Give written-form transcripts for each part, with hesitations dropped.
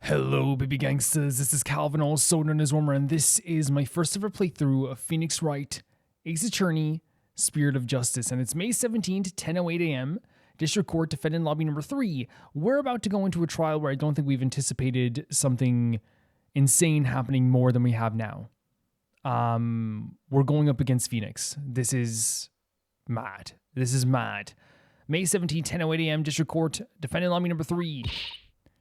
Hello, baby gangsters. This is Calvin, also known as Wormer, and this is my first ever playthrough of Phoenix Wright, Ace Attorney, Spirit of Justice. And it's May 17th, 10:08 a.m. District Court, Defendant Lobby number 3. We're about to go into a trial where I don't think we've anticipated something insane happening more than we have now. We're going up against Phoenix. This is mad. May 17th, 10:08 a.m. District Court, Defendant Lobby number 3.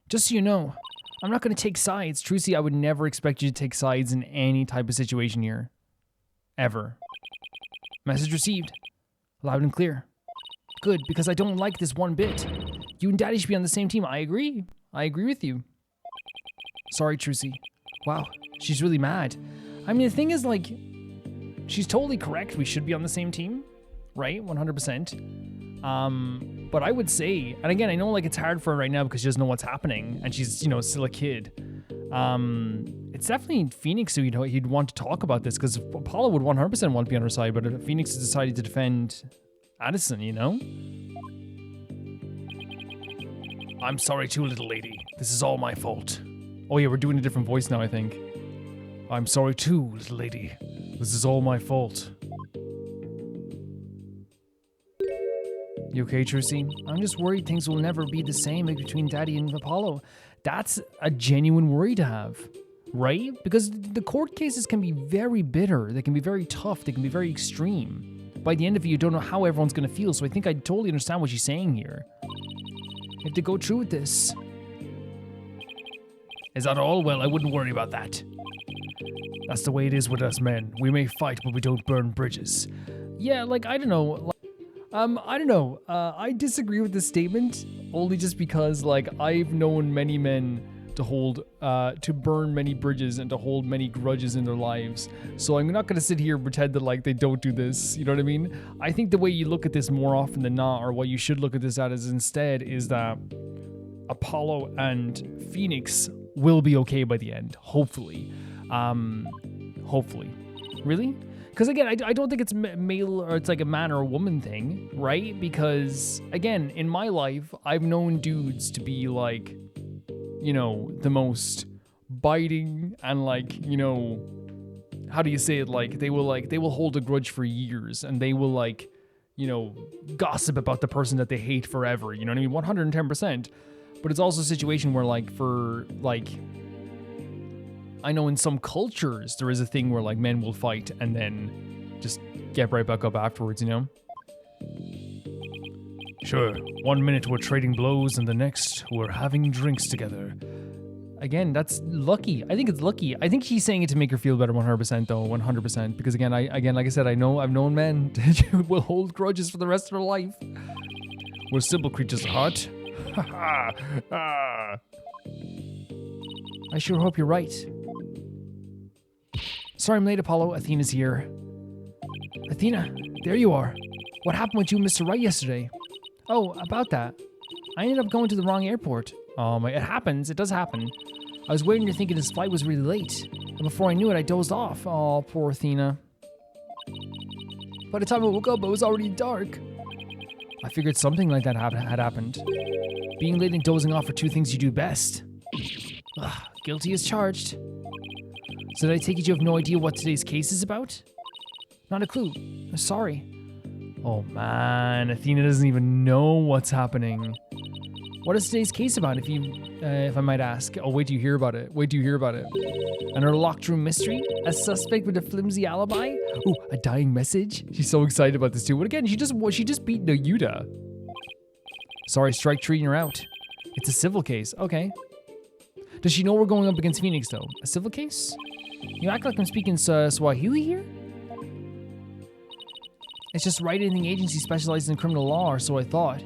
Just so you know, I'm not going to take sides. Trucy, I would never expect you to take sides in any type of situation here. Ever. Message received. Loud and clear. Good, because I don't like this one bit. You and Daddy should be on the same team. I agree. I agree with you. Sorry, Trucy. Wow, she's really mad. I mean, the thing is, like, she's totally correct. We should be on the same team, right? 100%. But I would say, and again, I know like it's hard for her right now because she doesn't know what's happening and she's, still a kid. It's definitely Phoenix who he'd want to talk about this because Apollo would 100% want to be on her side, but if Phoenix has decided to defend Addison, I'm sorry too, little lady. This is all my fault. Oh yeah, we're doing a different voice now, I think. I'm sorry too, little lady. This is all my fault. You okay, Trucy? I'm just worried things will never be the same between Daddy and Apollo. That's a genuine worry to have, right? Because the court cases can be very bitter. They can be very tough. They can be very extreme. By the end of it, you don't know how everyone's going to feel. So I think I totally understand what she's saying here. You have to go through with this. Is that all? Well, I wouldn't worry about that. That's the way it is with us men. We may fight, but we don't burn bridges. Yeah, like, I don't know. I don't know. I disagree with this statement only just because, like, I've known many men to burn many bridges and to hold many grudges in their lives. So I'm not going to sit here and pretend that, like, they don't do this. You know what I mean? I think the way you look at this more often than not, or what you should look at this at is instead, is that Apollo and Phoenix will be okay by the end. Hopefully. Hopefully. Really? Because again, I don't think it's male or it's like a man or a woman thing, right? Because again, in my life, I've known dudes to be like, the most biting and like, how do you say it? Like they will hold a grudge for years and they will like, gossip about the person that they hate forever. You know what I mean? 110%. But it's also a situation where like I know in some cultures there is a thing where like men will fight and then just get right back up afterwards, Sure, 1 minute we're trading blows and the next we're having drinks together. Again, that's lucky. I think it's lucky. I think he's saying it to make her feel better 100% though, 100%. Because again, like I said, I've known men who will hold grudges for the rest of their life. We're simple creatures at heart. I sure hope you're right. Sorry I'm late, Apollo. Athena's here. Athena, there you are. What happened with you and Mr. Wright yesterday? Oh, about that. I ended up going to the wrong airport. It happens. It does happen. I was waiting to thinking his flight was really late. And before I knew it, I dozed off. Oh, poor Athena. By the time I woke up, it was already dark. I figured something like that had happened. Being late and dozing off are two things you do best. Ugh, guilty as charged. So did I take it you have no idea what today's case is about? Not a clue. Sorry. Oh man, Athena doesn't even know what's happening. What is today's case about, if I might ask? Oh, wait till you hear about it. Another locked room mystery? A suspect with a flimsy alibi? Ooh, a dying message? She's so excited about this too. But again, she just beat Nayuta. Sorry, strike 3 and you're out. It's a civil case. Okay. Does she know we're going up against Phoenix though? A civil case? You act like I'm speaking Swahili here? It's just Wright Ending Agency specializes in criminal law, or so I thought.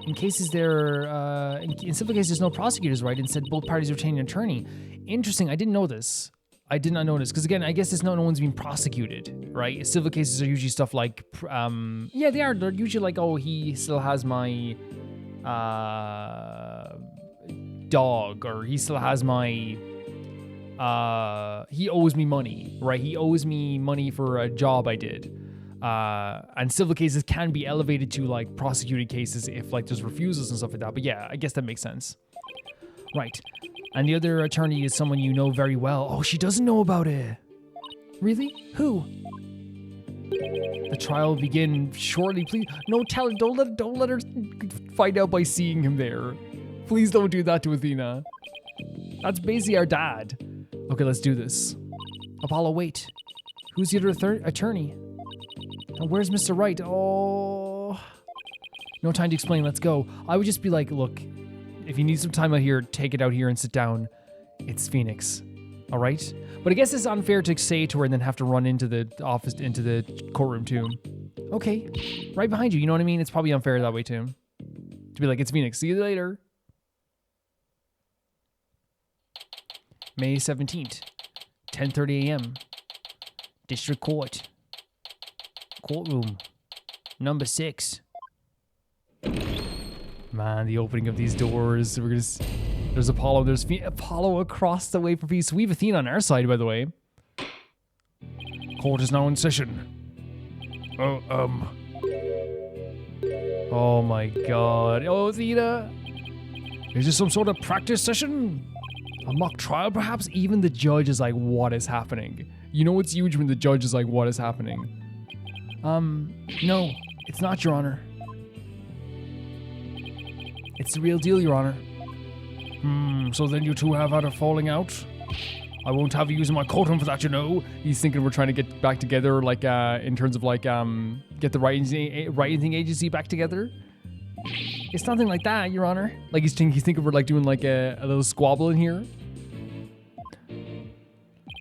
In cases in civil cases, there's no prosecutors, right? Instead, both parties retain an attorney. Interesting. I didn't know this. I did not know this. Because again, I guess no one's being prosecuted, right? Civil cases are usually stuff like, yeah, they are. They're usually like, oh, he still has my dog, or he still has my, he owes me money, right? He owes me money for a job I did. And civil cases can be elevated to like prosecuted cases if like there's refusals and stuff like that. But yeah, I guess that makes sense. Right. And the other attorney is someone you know very well. Oh, she doesn't know about it. Really? Who? The trial will begin shortly. Please, no, tell her. Don't let her find out by seeing him there. Please don't do that to Athena. That's basically our dad. Okay, let's do this. Apollo, wait. Who's the other attorney? And where's Mr. Wright? Oh, no time to explain. Let's go. I would just be like, look, if you need some time out here, take it out here and sit down. It's Phoenix. All right? But I guess it's unfair to say to her and then have to run into the office, into the courtroom too. Okay, right behind you. You know what I mean? It's probably unfair that way too. To be like, it's Phoenix. See you later. May 17th, 10:30 a.m. District Court. Courtroom. Number 6. Man, the opening of these doors. There's Apollo. There's Apollo across the way from Phoenix. We have Athena on our side, by the way. Court is now in session. Oh my god. Oh, Athena. Is this some sort of practice session? A mock trial, perhaps? Even the judge is like, what is happening? You know it's huge when the judge is like, what is happening? No, it's not, Your Honor. It's the real deal, Your Honor. So then you two have had a falling out? I won't have you using my courtroom for that, you know. He's thinking we're trying to get back together, like, in terms of, like, get the writing agency back together. It's nothing like that, Your Honor. Like, he's thinking we're, like, doing, like, a little squabble in here.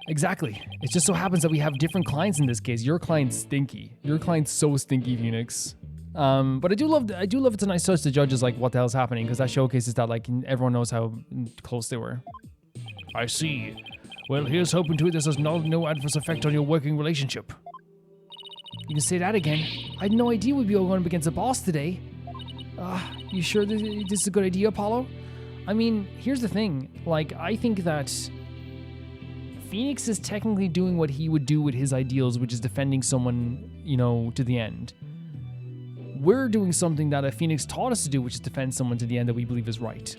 Exactly. It just so happens that we have different clients in this case. Your client's stinky. Your client's so stinky, Phoenix. But I do love it's a nice touch. The judge is like, what the hell's happening? Because that showcases that, like, everyone knows how close they were. I see. Well, here's hoping to it this has no adverse effect on your working relationship. You can say that again. I had no idea we'd be all going up against the boss today. You sure this is a good idea, Apollo? I mean, here's the thing. Like, I think that Phoenix is technically doing what he would do with his ideals, which is defending someone, you know, to the end. We're doing something that a Phoenix taught us to do, which is defend someone to the end that we believe is right.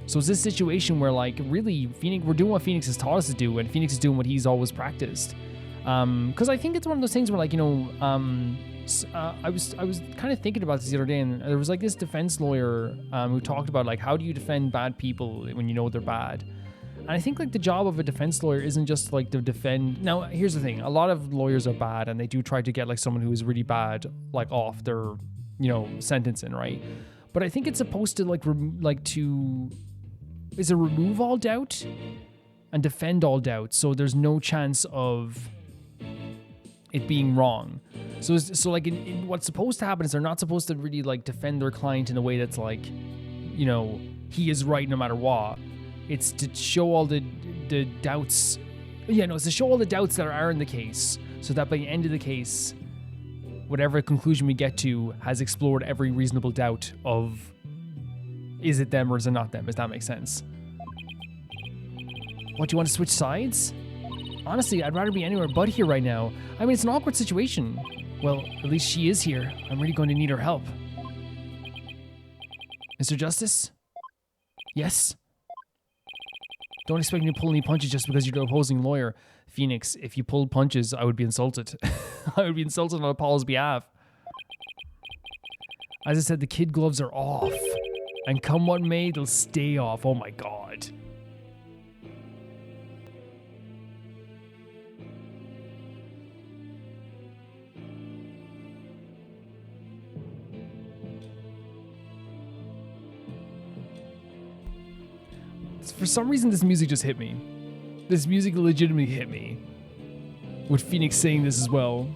So it's this situation where, like, really, we're doing what Phoenix has taught us to do, and Phoenix is doing what he's always practiced. Because I think it's one of those things where, like, you know, I was kind of thinking about this the other day, and there was like this defense lawyer who talked about, like, how do you defend bad people when you know they're bad. And I think, like, the job of a defense lawyer isn't just, like, to defend. Now, here's the thing. A lot of lawyers are bad, and they do try to get, like, someone who is really bad, like, off their, you know, sentencing, right? But I think it's supposed to, like, remove all doubt and defend all doubt, so there's no chance of it being wrong. So like, in what's supposed to happen is they're not supposed to really, like, defend their client in a way that's like, you know, he is right no matter what. It's to show all the doubts. Yeah, no, it's to show all the doubts that are in the case, so that by the end of the case, whatever conclusion we get to has explored every reasonable doubt of, is it them or is it not them? Does that make sense? What, do you want to switch sides? Honestly, I'd rather be anywhere but here right now. I mean, it's an awkward situation. Well, at least she is here. I'm really going to need her help. Mr. Justice? Yes? Don't expect me to pull any punches just because you're the opposing lawyer. Phoenix, if you pulled punches, I would be insulted. I would be insulted on Apollo's behalf. As I said, the kid gloves are off. And come what may, they'll stay off. Oh my god. For some reason, this music just hit me. This music legitimately hit me. With Phoenix saying this as well.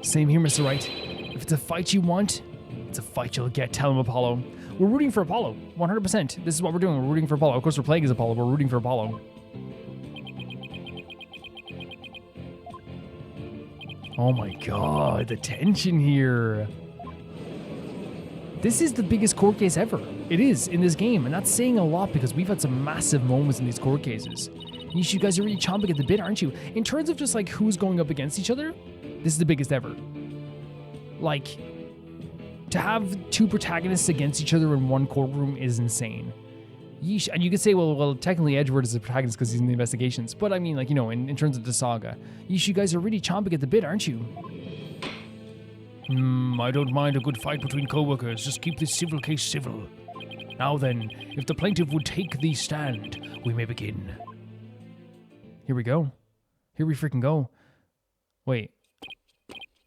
Same here, Mr. Wright. If it's a fight you want, it's a fight you'll get. Tell him, Apollo. We're rooting for Apollo. 100%. This is what we're doing. We're rooting for Apollo. Of course, we're playing as Apollo. We're rooting for Apollo. Oh my god, the tension here. This is the biggest court case ever. It is in this game, and that's saying a lot because we've had some massive moments in these court cases. You guys are really chomping at the bit, aren't you? In terms of just, like, who's going up against each other, this is the biggest ever. Like, to have two protagonists against each other in one courtroom is insane. Yeesh. And you could say, well, technically Edward is the protagonist because he's in the investigations. But I mean, like, you know, in terms of the saga, yeesh, you guys are really chomping at the bit, aren't you? I don't mind a good fight between co-workers. Just keep this civil case civil. Now then, if the plaintiff would take the stand, we may begin. Here we go. Here we freaking go. Wait.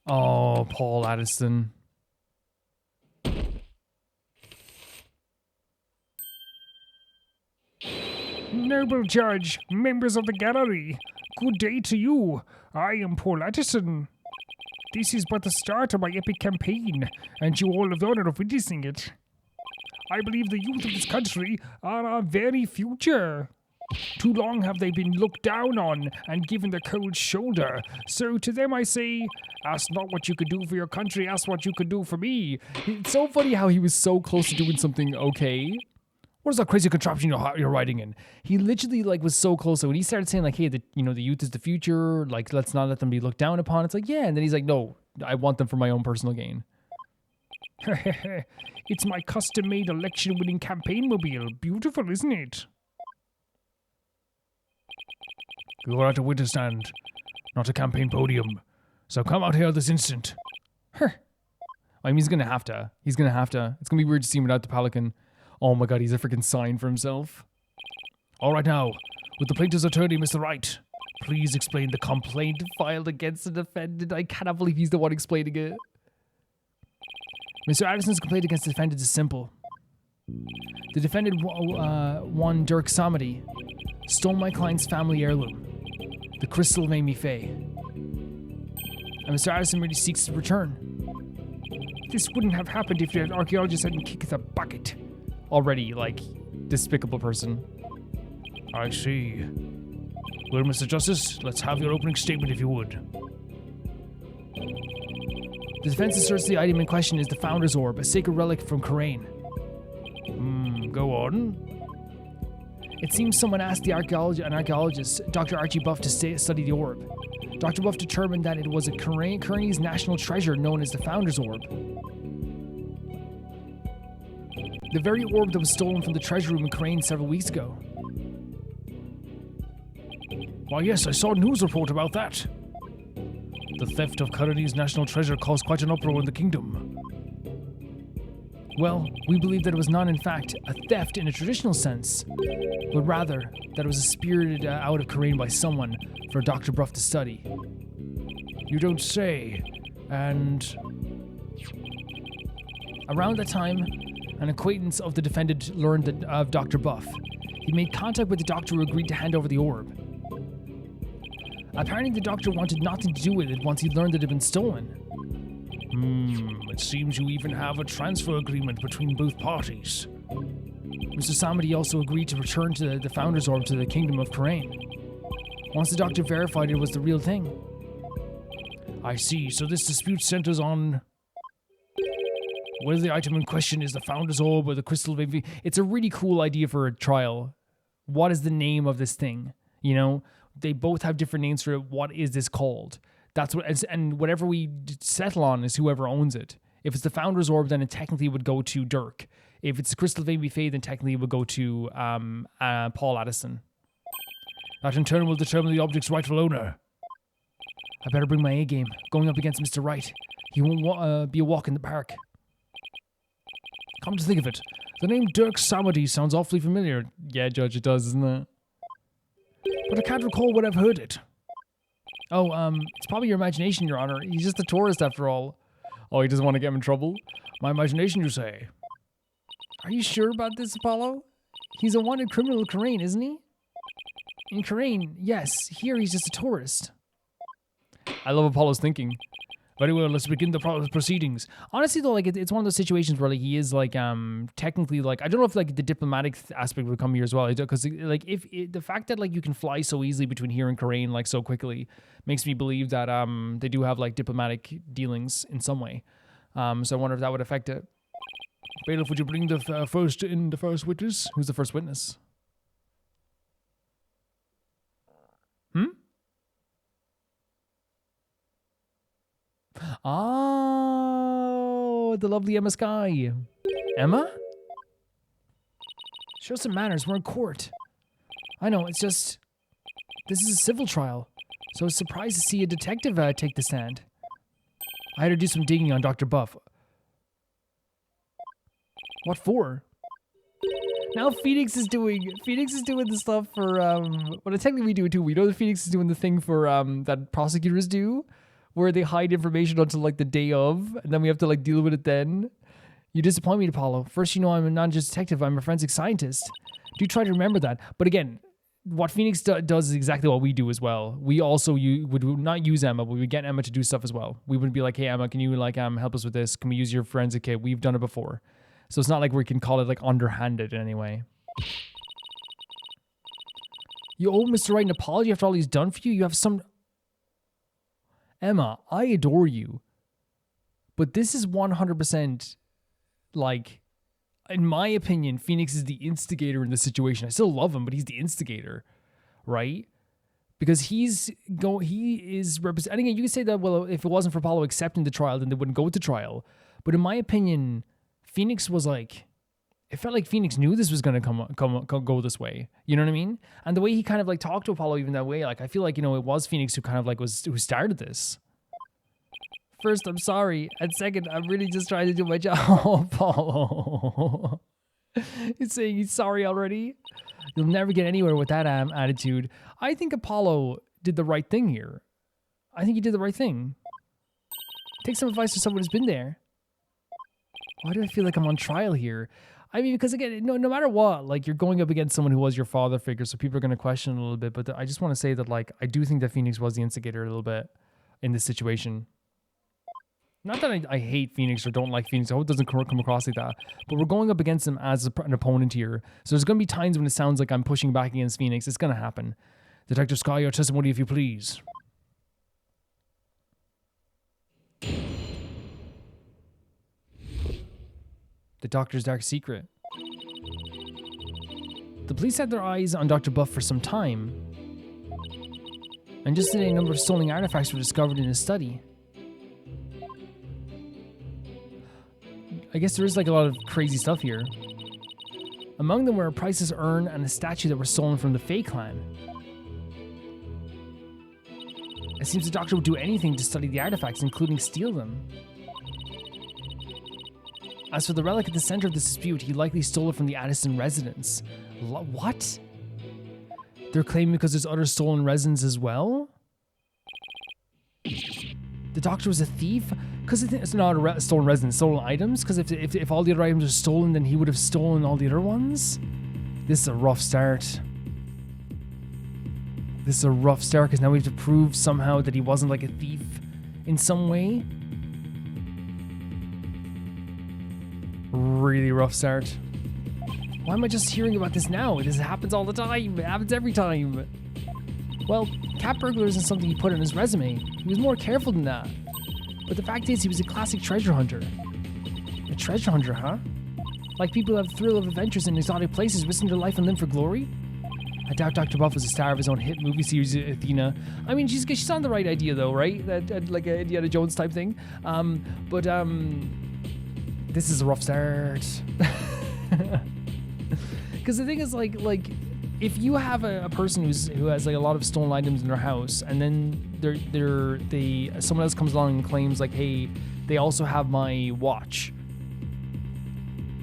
Oh, Paul Addison. Noble judge, members of the gallery, good day to you. I am Paul Addison. This is but the start of my epic campaign, and you all have the honor of witnessing it. I believe the youth of this country are our very future. Too long have they been looked down on and given the cold shoulder. So to them I say, ask not what you could do for your country, ask what you could do for me. It's so funny how he was so close to doing something okay. What is that crazy contraption you're writing in? He literally like was so close. So when he started saying like, hey, the youth is the future. Like, let's not let them be looked down upon. It's like, yeah. And then he's like, no, I want them for my own personal gain. It's my custom-made election-winning campaign mobile. Beautiful, isn't it? You are at a witness stand, not a campaign podium. So come out here this instant. I mean, he's gonna have to. It's gonna be weird to see him without the pelican. Oh my god, he's a freaking sign for himself. All right now, with the plaintiff's attorney, Mr. Wright, please explain the Complaint filed against the defendant. I cannot believe he's the one explaining it. Mr. Addison's complaint against the defendant is simple. The defendant, one Dirk Samedi, stole my client's family heirloom, the crystal of Amy Faye. And Mr. Addison really seeks to return. This wouldn't have happened if the archaeologist hadn't kicked the bucket. Already, like, despicable person. I see. Well, Mr. Justice, let's have your opening statement if you would. The defense asserts the item in question is the Founder's Orb, a sacred relic from Karain. Go on. It seems someone asked an archaeologist, Dr. Archie Buff, to study the orb. Dr. Buff determined that it was a Karainese national treasure known as the Founder's Orb. The very orb that was stolen from the treasure room in Karain several weeks ago. Why, yes, I saw a news report about that. The theft of Karainese national treasure caused quite an uproar in the kingdom. Well, we believe that it was not in fact a theft in a traditional sense, but rather that it was spirited out of Karain by someone for Dr. Buff to study. You don't say. And around that time, an acquaintance of the defendant learned of Dr. Buff. He made contact with the doctor who agreed to hand over the orb. Apparently the doctor wanted nothing to do with it once he learned that it had been stolen. It seems you even have a transfer agreement between both parties. Mr. Samedi also agreed to return to the Founder's Orb to the Kingdom of Karain. Once the doctor verified it was the real thing. I see, so this dispute centers on whether the item in question is the Founder's Orb or the Crystal of Envy. It's a really cool idea for a trial. What is the name of this thing? You know, they both have different names for it. What is this called? That's what, and whatever we settle on is whoever owns it. If it's the Founder's Orb, then it technically would go to Dirk. If it's the Crystal of Amy Faye, then technically it would go to Paul Addison. That in turn will determine the object's rightful owner. I better bring my A game. Going up against Mr. Wright. He won't be a walk in the park. Come to think of it, the name Dirk Samedi sounds awfully familiar. Yeah, Judge, it does, isn't it? But I can't recall when I've heard it. Oh, it's probably your imagination, Your Honor. He's just a tourist after all. Oh, he doesn't want to get him in trouble? My imagination, you say? Are you sure about this, Apollo? He's a wanted criminal in Karain, isn't he? In Karain, yes. Here he's just a tourist. I love Apollo's thinking. Very well, let's begin the proceedings. Honestly, though, like it's one of those situations where like he is like technically like I don't know if like the diplomatic aspect would come here as well, because like if the fact that like you can fly so easily between here and Karain like so quickly makes me believe that they do have like diplomatic dealings in some way. So I wonder if that would affect it. Bailiff, would you bring the first witness? Who's the first witness? Oh, the lovely Emma Sky. Emma? Show some manners. We're in court. I know, it's just... This is a civil trial, so I was surprised to see a detective take the stand. I had to do some digging on Dr. Buff. What for? Now Phoenix is doing the stuff for, well, technically we do it too. We know that Phoenix is doing the thing for, that prosecutors do, where they hide information until, like, the day of, and then we have to, like, deal with it then. You disappoint me, Apollo. First, you know I'm not just a detective, I'm a forensic scientist. Do try to remember that. But again, what Phoenix does is exactly what we do as well. We also would not use Emma, but we would get Emma to do stuff as well. We would be like, hey, Emma, can you, like, help us with this? Can we use your forensic kit? We've done it before. So it's not like we can call it, like, underhanded in any way. You owe Mr. Wright an apology after all he's done for you? You have some... Emma, I adore you. But this is 100%, like, in my opinion, Phoenix is the instigator in this situation. I still love him, but he's the instigator, right? Because he is representing... You can say that, well, if it wasn't for Apollo accepting the trial, then they wouldn't go to trial. But in my opinion, Phoenix was like... It felt like Phoenix knew this was going to go this way. You know what I mean? And the way he kind of, like, talked to Apollo even that way, like, I feel like, you know, it was Phoenix who kind of, like, who started this. First, I'm sorry. And second, I'm really just trying to do my job. Oh, Apollo. He's saying he's sorry already. You'll never get anywhere with that attitude. I think Apollo did the right thing here. I think he did the right thing. Take some advice from someone who's been there. Why do I feel like I'm on trial here? I mean, because again, no matter what, like, you're going up against someone who was your father figure, so people are going to question a little bit. But I just want to say that, like, I do think that Phoenix was the instigator a little bit in this situation. Not that I hate Phoenix or don't like Phoenix. I hope it doesn't come across like that. But we're going up against him as an opponent here. So there's going to be times when it sounds like I'm pushing back against Phoenix. It's going to happen. Detective Sky, your testimony, if you please. The doctor's dark secret. The police had their eyes on Dr. Buff for some time. And just today, a number of stolen artifacts were discovered in his study. I guess there is, like, a lot of crazy stuff here. Among them were a priceless urn and a statue that were stolen from the Fae clan. It seems the doctor would do anything to study the artifacts, including steal them. As for the relic at the center of this dispute, he likely stole it from the Addison residence. What? They're claiming because there's other stolen resins as well? The doctor was a thief? Because it's not a stolen resin, stolen items? Because if all the other items are stolen, then he would have stolen all the other ones? This is a rough start. This is a rough start, because now we have to prove somehow that he wasn't, like, a thief in some way. Really rough start. Why am I just hearing about this now? This happens all the time. It happens every time. Well, cat burglar isn't something he put on his resume. He was more careful than that. But the fact is, he was a classic treasure hunter. A treasure hunter, huh? Like people who have the thrill of adventures in exotic places, risking their life and limb for glory? I doubt Dr. Buff was a star of his own hit movie series, Athena. I mean, she's on the right idea, though, right? That like a Indiana Jones type thing. This is a rough start. Because the thing is, like if you have a person who has, like, a lot of stolen items in their house, and then someone else comes along and claims, like, hey, they also have my watch.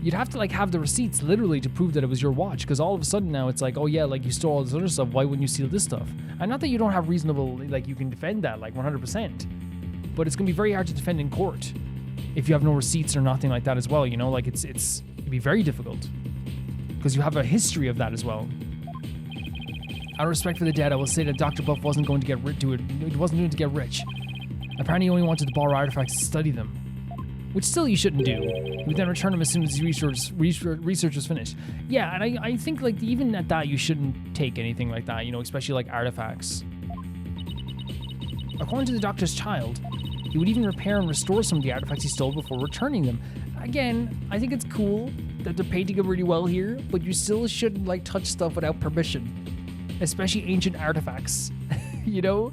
You'd have to, like, have the receipts literally to prove that it was your watch, because all of a sudden now it's like, oh yeah, like, you stole all this other stuff, why wouldn't you steal this stuff? And not that you don't have reasonable, like, you can defend that, like, 100%, but it's gonna be very hard to defend in court if you have no receipts or nothing like that as well, you know, like, it'd be very difficult, because you have a history of that as well. Out of respect for the dead, I will say that Dr. Buff wasn't going to get rich. He wasn't doing it to get rich. Apparently, he only wanted to borrow artifacts to study them, which still you shouldn't do. He would then return them as soon as his research was finished. Yeah, and I think, like, even at that, you shouldn't take anything like that, you know, especially, like, artifacts. According to the doctor's child, he would even repair and restore some of the artifacts he stole before returning them. Again, I think it's cool that they're painting him really well here, but you still shouldn't, like, touch stuff without permission. Especially ancient artifacts, you know?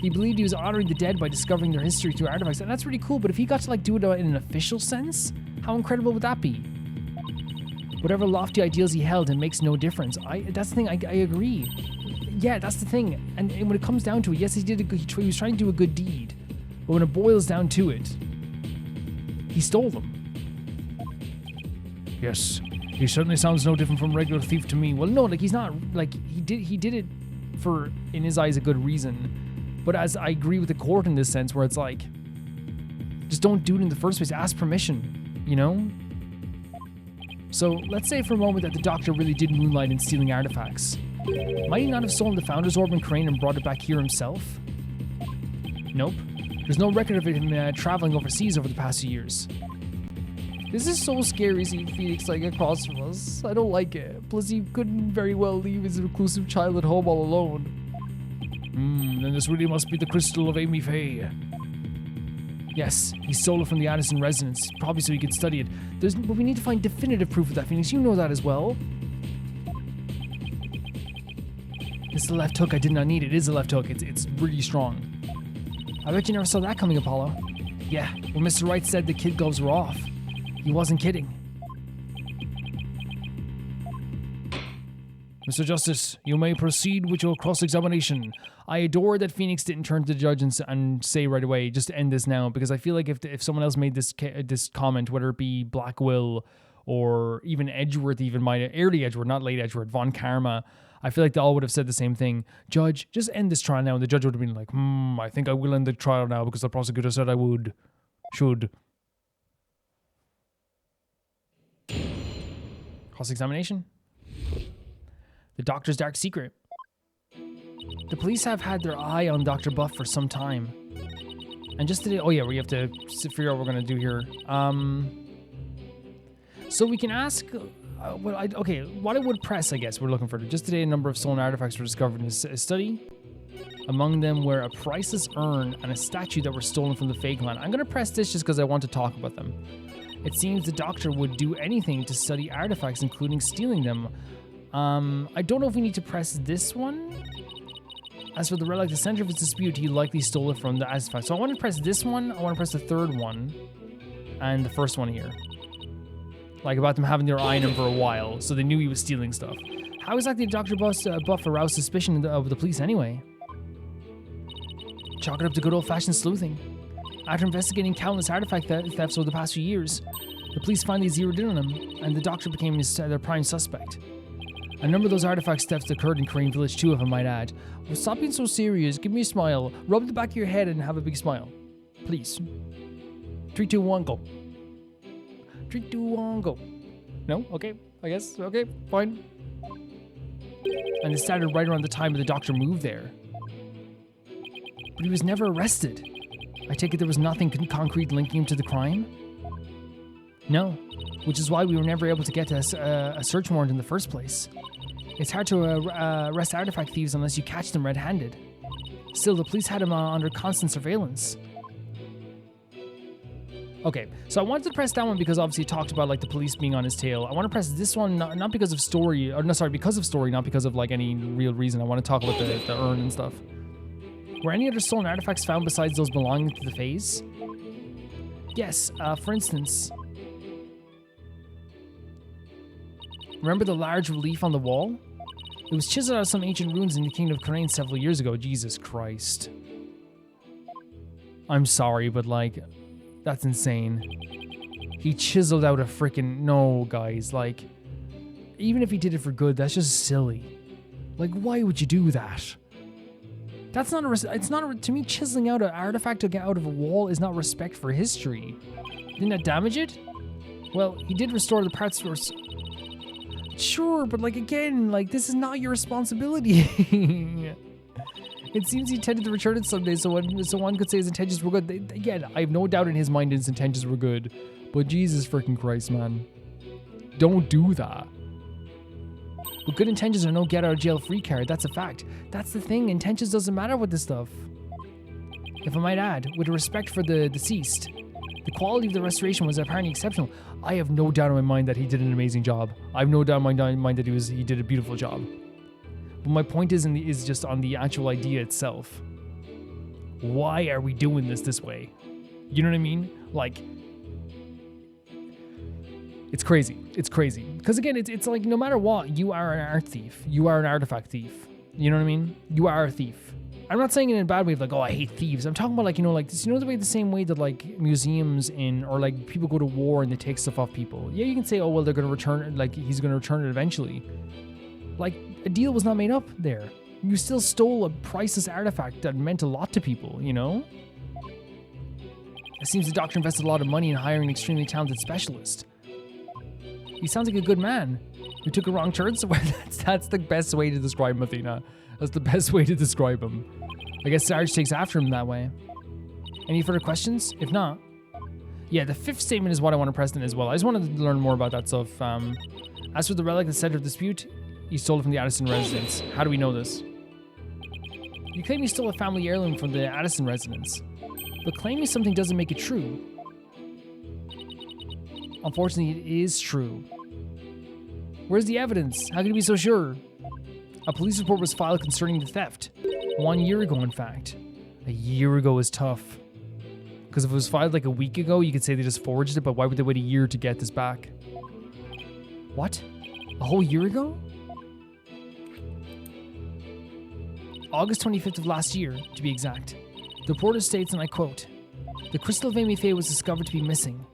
He believed he was honoring the dead by discovering their history through artifacts, and that's really cool, but if he got to, like, do it in an official sense, how incredible would that be? Whatever lofty ideals he held, it makes no difference. That's the thing, I agree. Yeah, that's the thing. And when it comes down to it, yes, he was trying to do a good deed. But when it boils down to it, he stole them. Yes, he certainly sounds no different from a regular thief to me. Well, no, like he's not, like he did it for, in his eyes, a good reason. But as I agree with the court in this sense, where it's like, just don't do it in the first place. Ask permission, you know? So let's say for a moment that the doctor really did moonlight in stealing artifacts. Might he not have stolen the Founder's Orb and Crane and brought it back here himself? Nope. There's no record of him traveling overseas over the past few years. This is so scary seeing Phoenix like across from us. I don't like it. Plus he couldn't very well leave his reclusive child at home all alone. Then this really must be the crystal of Amy Faye. Yes, he stole it from the Addison residence, probably so he could study it. But we need to find definitive proof of that, Phoenix. You know that as well. This is the left hook I did not need. It is a left hook. It's really strong. I bet you never saw that coming, Apollo. Yeah, when Mr. Wright said the kid gloves were off, he wasn't kidding. Mr. Justice, you may proceed with your cross-examination. I adore that Phoenix didn't turn to the judge and say right away, just end this now, because I feel like if someone else made this comment, whether it be Black Will or even Edgeworth, early Edgeworth, not late Edgeworth, Von Karma, I feel like they all would have said the same thing. Judge, just end this trial now. And the judge would have been like, I think I will end the trial now because the prosecutor said I should. Cross-examination. The doctor's dark secret. The police have had their eye on Dr. Buff for some time. And just today, we have to figure out what we're going to do here. So we can ask, what I would press, I guess, we're looking for. Just today, a number of stolen artifacts were discovered in his study. Among them were a priceless urn and a statue that were stolen from the Fae clan. I'm going to press this just because I want to talk about them. It seems the doctor would do anything to study artifacts, including stealing them. I don't know if we need to press this one. As for the relic, the center of his dispute, he likely stole it from the artifact. So I want to press this one, I want to press the third one, and the first one here. Like about them having their eye on him for a while, so they knew he was stealing stuff. How exactly did Dr. Buff arouse suspicion of the police anyway? Chalk it up to good old-fashioned sleuthing. After investigating countless artifact thefts over the past few years, the police finally zeroed in on him, and the doctor became their prime suspect. A number of those artifact thefts occurred in Crane Village too, if I might add. Well, stop being so serious. Give me a smile. Rub the back of your head and have a big smile. Please. 3, 2, 1, go. 3, 2, 1, go. No? Okay. I guess. Okay. Fine. And it started right around the time the doctor moved there. But he was never arrested. I take it there was nothing concrete linking him to the crime? No. Which is why we were never able to get a search warrant in the first place. It's hard to arrest artifact thieves unless you catch them red-handed. Still, the police had him under constant surveillance. Okay, so I wanted to press that one because obviously it talked about like the police being on his tail. I want to press this one not because of story, or no, sorry, because of story, not because of like any real reason. I want to talk about the urn and stuff. Were any other stolen artifacts found besides those belonging to the Fays? Yes, for instance, remember the large relief on the wall? It was chiseled out of some ancient ruins in the Kingdom of Crane several years ago. Jesus Christ. I'm sorry, but like, that's insane. He chiseled out a freaking... No, guys, like, even if he did it for good, that's just silly. Like, why would you do that? That's not to me, chiseling out an artifact to get out of a wall is not respect for history. Didn't that damage it? Well, he did restore the parts for... Sure, but like again, like this is not your responsibility. It seems he intended to return it someday, so one could say his intentions were good. Again, I have no doubt in his mind his intentions were good, but Jesus freaking Christ, man, don't do that. But good intentions are no get out of jail free card. That's a fact. That's the thing. Intentions doesn't matter with this stuff. If I might add, with respect for the deceased, the quality of the restoration was apparently exceptional. I have no doubt in my mind that he did an amazing job. I have no doubt in my mind that he did a beautiful job. But my point is just on the actual idea itself. Why are we doing this way? You know what I mean? Like, It's crazy. It's crazy. Because again, it's like no matter what, you are an art thief. You are an artifact thief. You know what I mean? You are a thief. I'm not saying it in a bad way of like, oh, I hate thieves. I'm talking about like, the same way that like museums or like people go to war and they take stuff off people. Yeah, you can say, oh, well, they're going to return it. Like he's going to return it eventually. Like a deal was not made up there. You still stole a priceless artifact that meant a lot to people, you know? It seems the doctor invested a lot of money in hiring an extremely talented specialist. He sounds like a good man who took a wrong turn somewhere. That's the best way to describe him, Athena. That's the best way to describe him. I guess Sarge takes after him that way. Any further questions? If not, yeah, the fifth statement is what I want to press in as well. I just wanted to learn more about that stuff. As for the relic at the center of dispute, he stole it from the Addison residence. How do we know this? You claim you stole a family heirloom from the Addison residence, but claiming something doesn't make it true. Unfortunately, it is true. Where's the evidence? How can you be so sure? A police report was filed concerning the theft. 1 year ago, in fact. A year ago is tough. Because if it was filed like a week ago, you could say they just forged it, but why would they wait a year to get this back? What? A whole year ago? August 25th of last year, to be exact. The reporter states, and I quote, "The crystal of Amy Faye was discovered to be missing.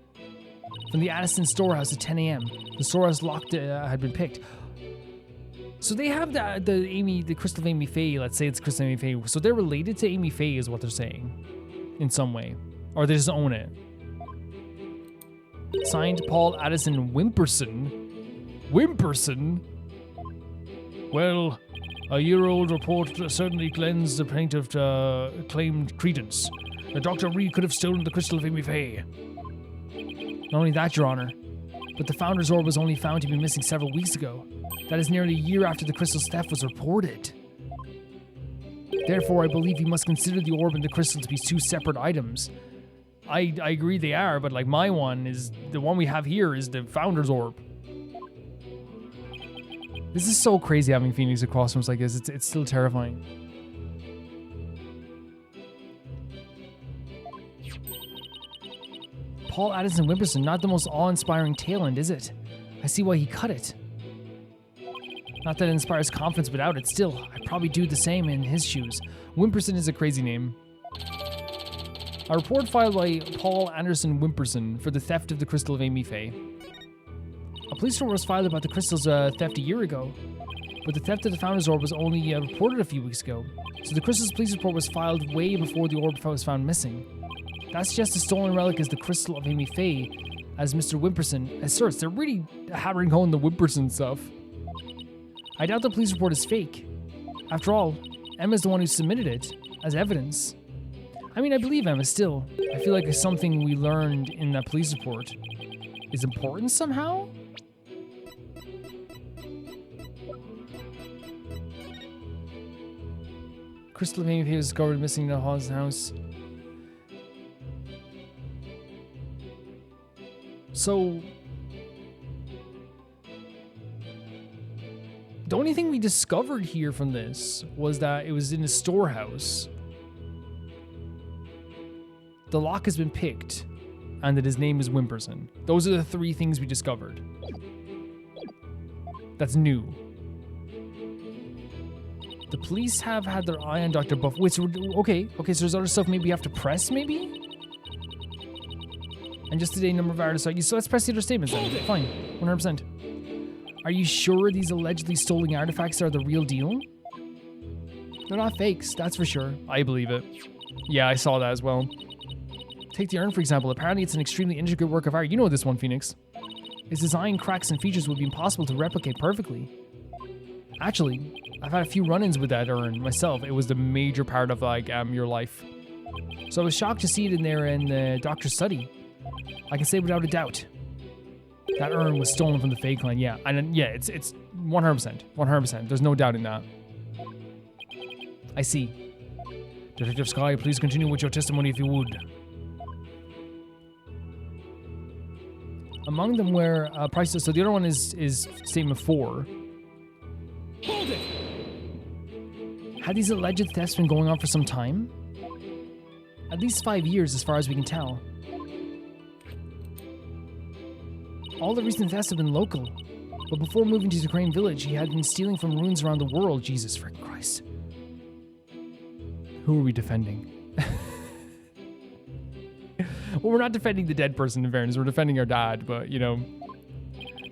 From the Addison storehouse at 10 a.m. The storehouse lock had been picked." So they have the crystal of Amy Faye. Let's say it's crystal of Amy Faye. So they're related to Amy Faye, is what they're saying, in some way, or they just own it. Signed, Paul Addison Wimperson. Wimperson. Well, a year-old report certainly lends the plaintiff claimed credence. Dr. Reed could have stolen the crystal of Amy Faye. Not only that, Your Honor, but the Founder's Orb was only found to be missing several weeks ago. That is nearly a year after the crystal's theft was reported. Therefore, I believe you must consider the orb and the crystal to be two separate items. I agree they are, but like my one is, the one we have here is the Founder's Orb. This is so crazy having Phoenix across from us like this. It's still terrifying. Paul Addison Wimperson, not the most awe-inspiring tail end, is it? I see why he cut it. Not that it inspires confidence without it, still, I'd probably do the same in his shoes. Wimperson is a crazy name. A report filed by Paul Anderson Wimperson for the theft of the crystal of Amy Faye. A police report was filed about the crystal's theft a year ago, but the theft of the Founder's Orb was only reported a few weeks ago, so the crystal's police report was filed way before the orb was found missing. That suggests the stolen relic is the crystal of Amy Faye, as Mr. Wimperson asserts. They're really hammering home the Wimperson stuff. I doubt the police report is fake. After all, Emma's the one who submitted it as evidence. I mean, I believe Emma still. I feel like something we learned in that police report is important somehow? Crystal of Amy Faye was discovered missing in the Hawes house. So, the only thing we discovered here from this was that it was in a storehouse. The lock has been picked, and that his name is Wimperson. Those are the three things we discovered. That's new. The police have had their eye on Dr. Buff. Wait, so okay, so there's other stuff maybe you have to press, maybe? And just today, number of artists. So let's press the other statements then. Fine, 100%. Are you sure these allegedly stolen artifacts are the real deal? They're not fakes, that's for sure. I believe it. Yeah, I saw that as well. Take the urn, for example. Apparently, it's an extremely intricate work of art. You know this one, Phoenix. Its design, cracks, and features would be impossible to replicate perfectly. Actually, I've had a few run-ins with that urn myself. It was the major part of like your life. So I was shocked to see it in there in the doctor's study. I can say without a doubt, that urn was stolen from the Fae clan. Yeah, and yeah, it's 100%, 100%. There's no doubt in that. I see. Detective Sky, please continue with your testimony if you would. Among them were prices. So the other one is statement 4. Hold it! Had these alleged thefts been going on for some time? At least 5 years, as far as we can tell. All the recent thefts have been local. But before moving to Ukraine village, he had been stealing from ruins around the world. Jesus freaking Christ. Who are we defending? Well, we're not defending the dead person, in fairness. We're defending our dad, but, you know.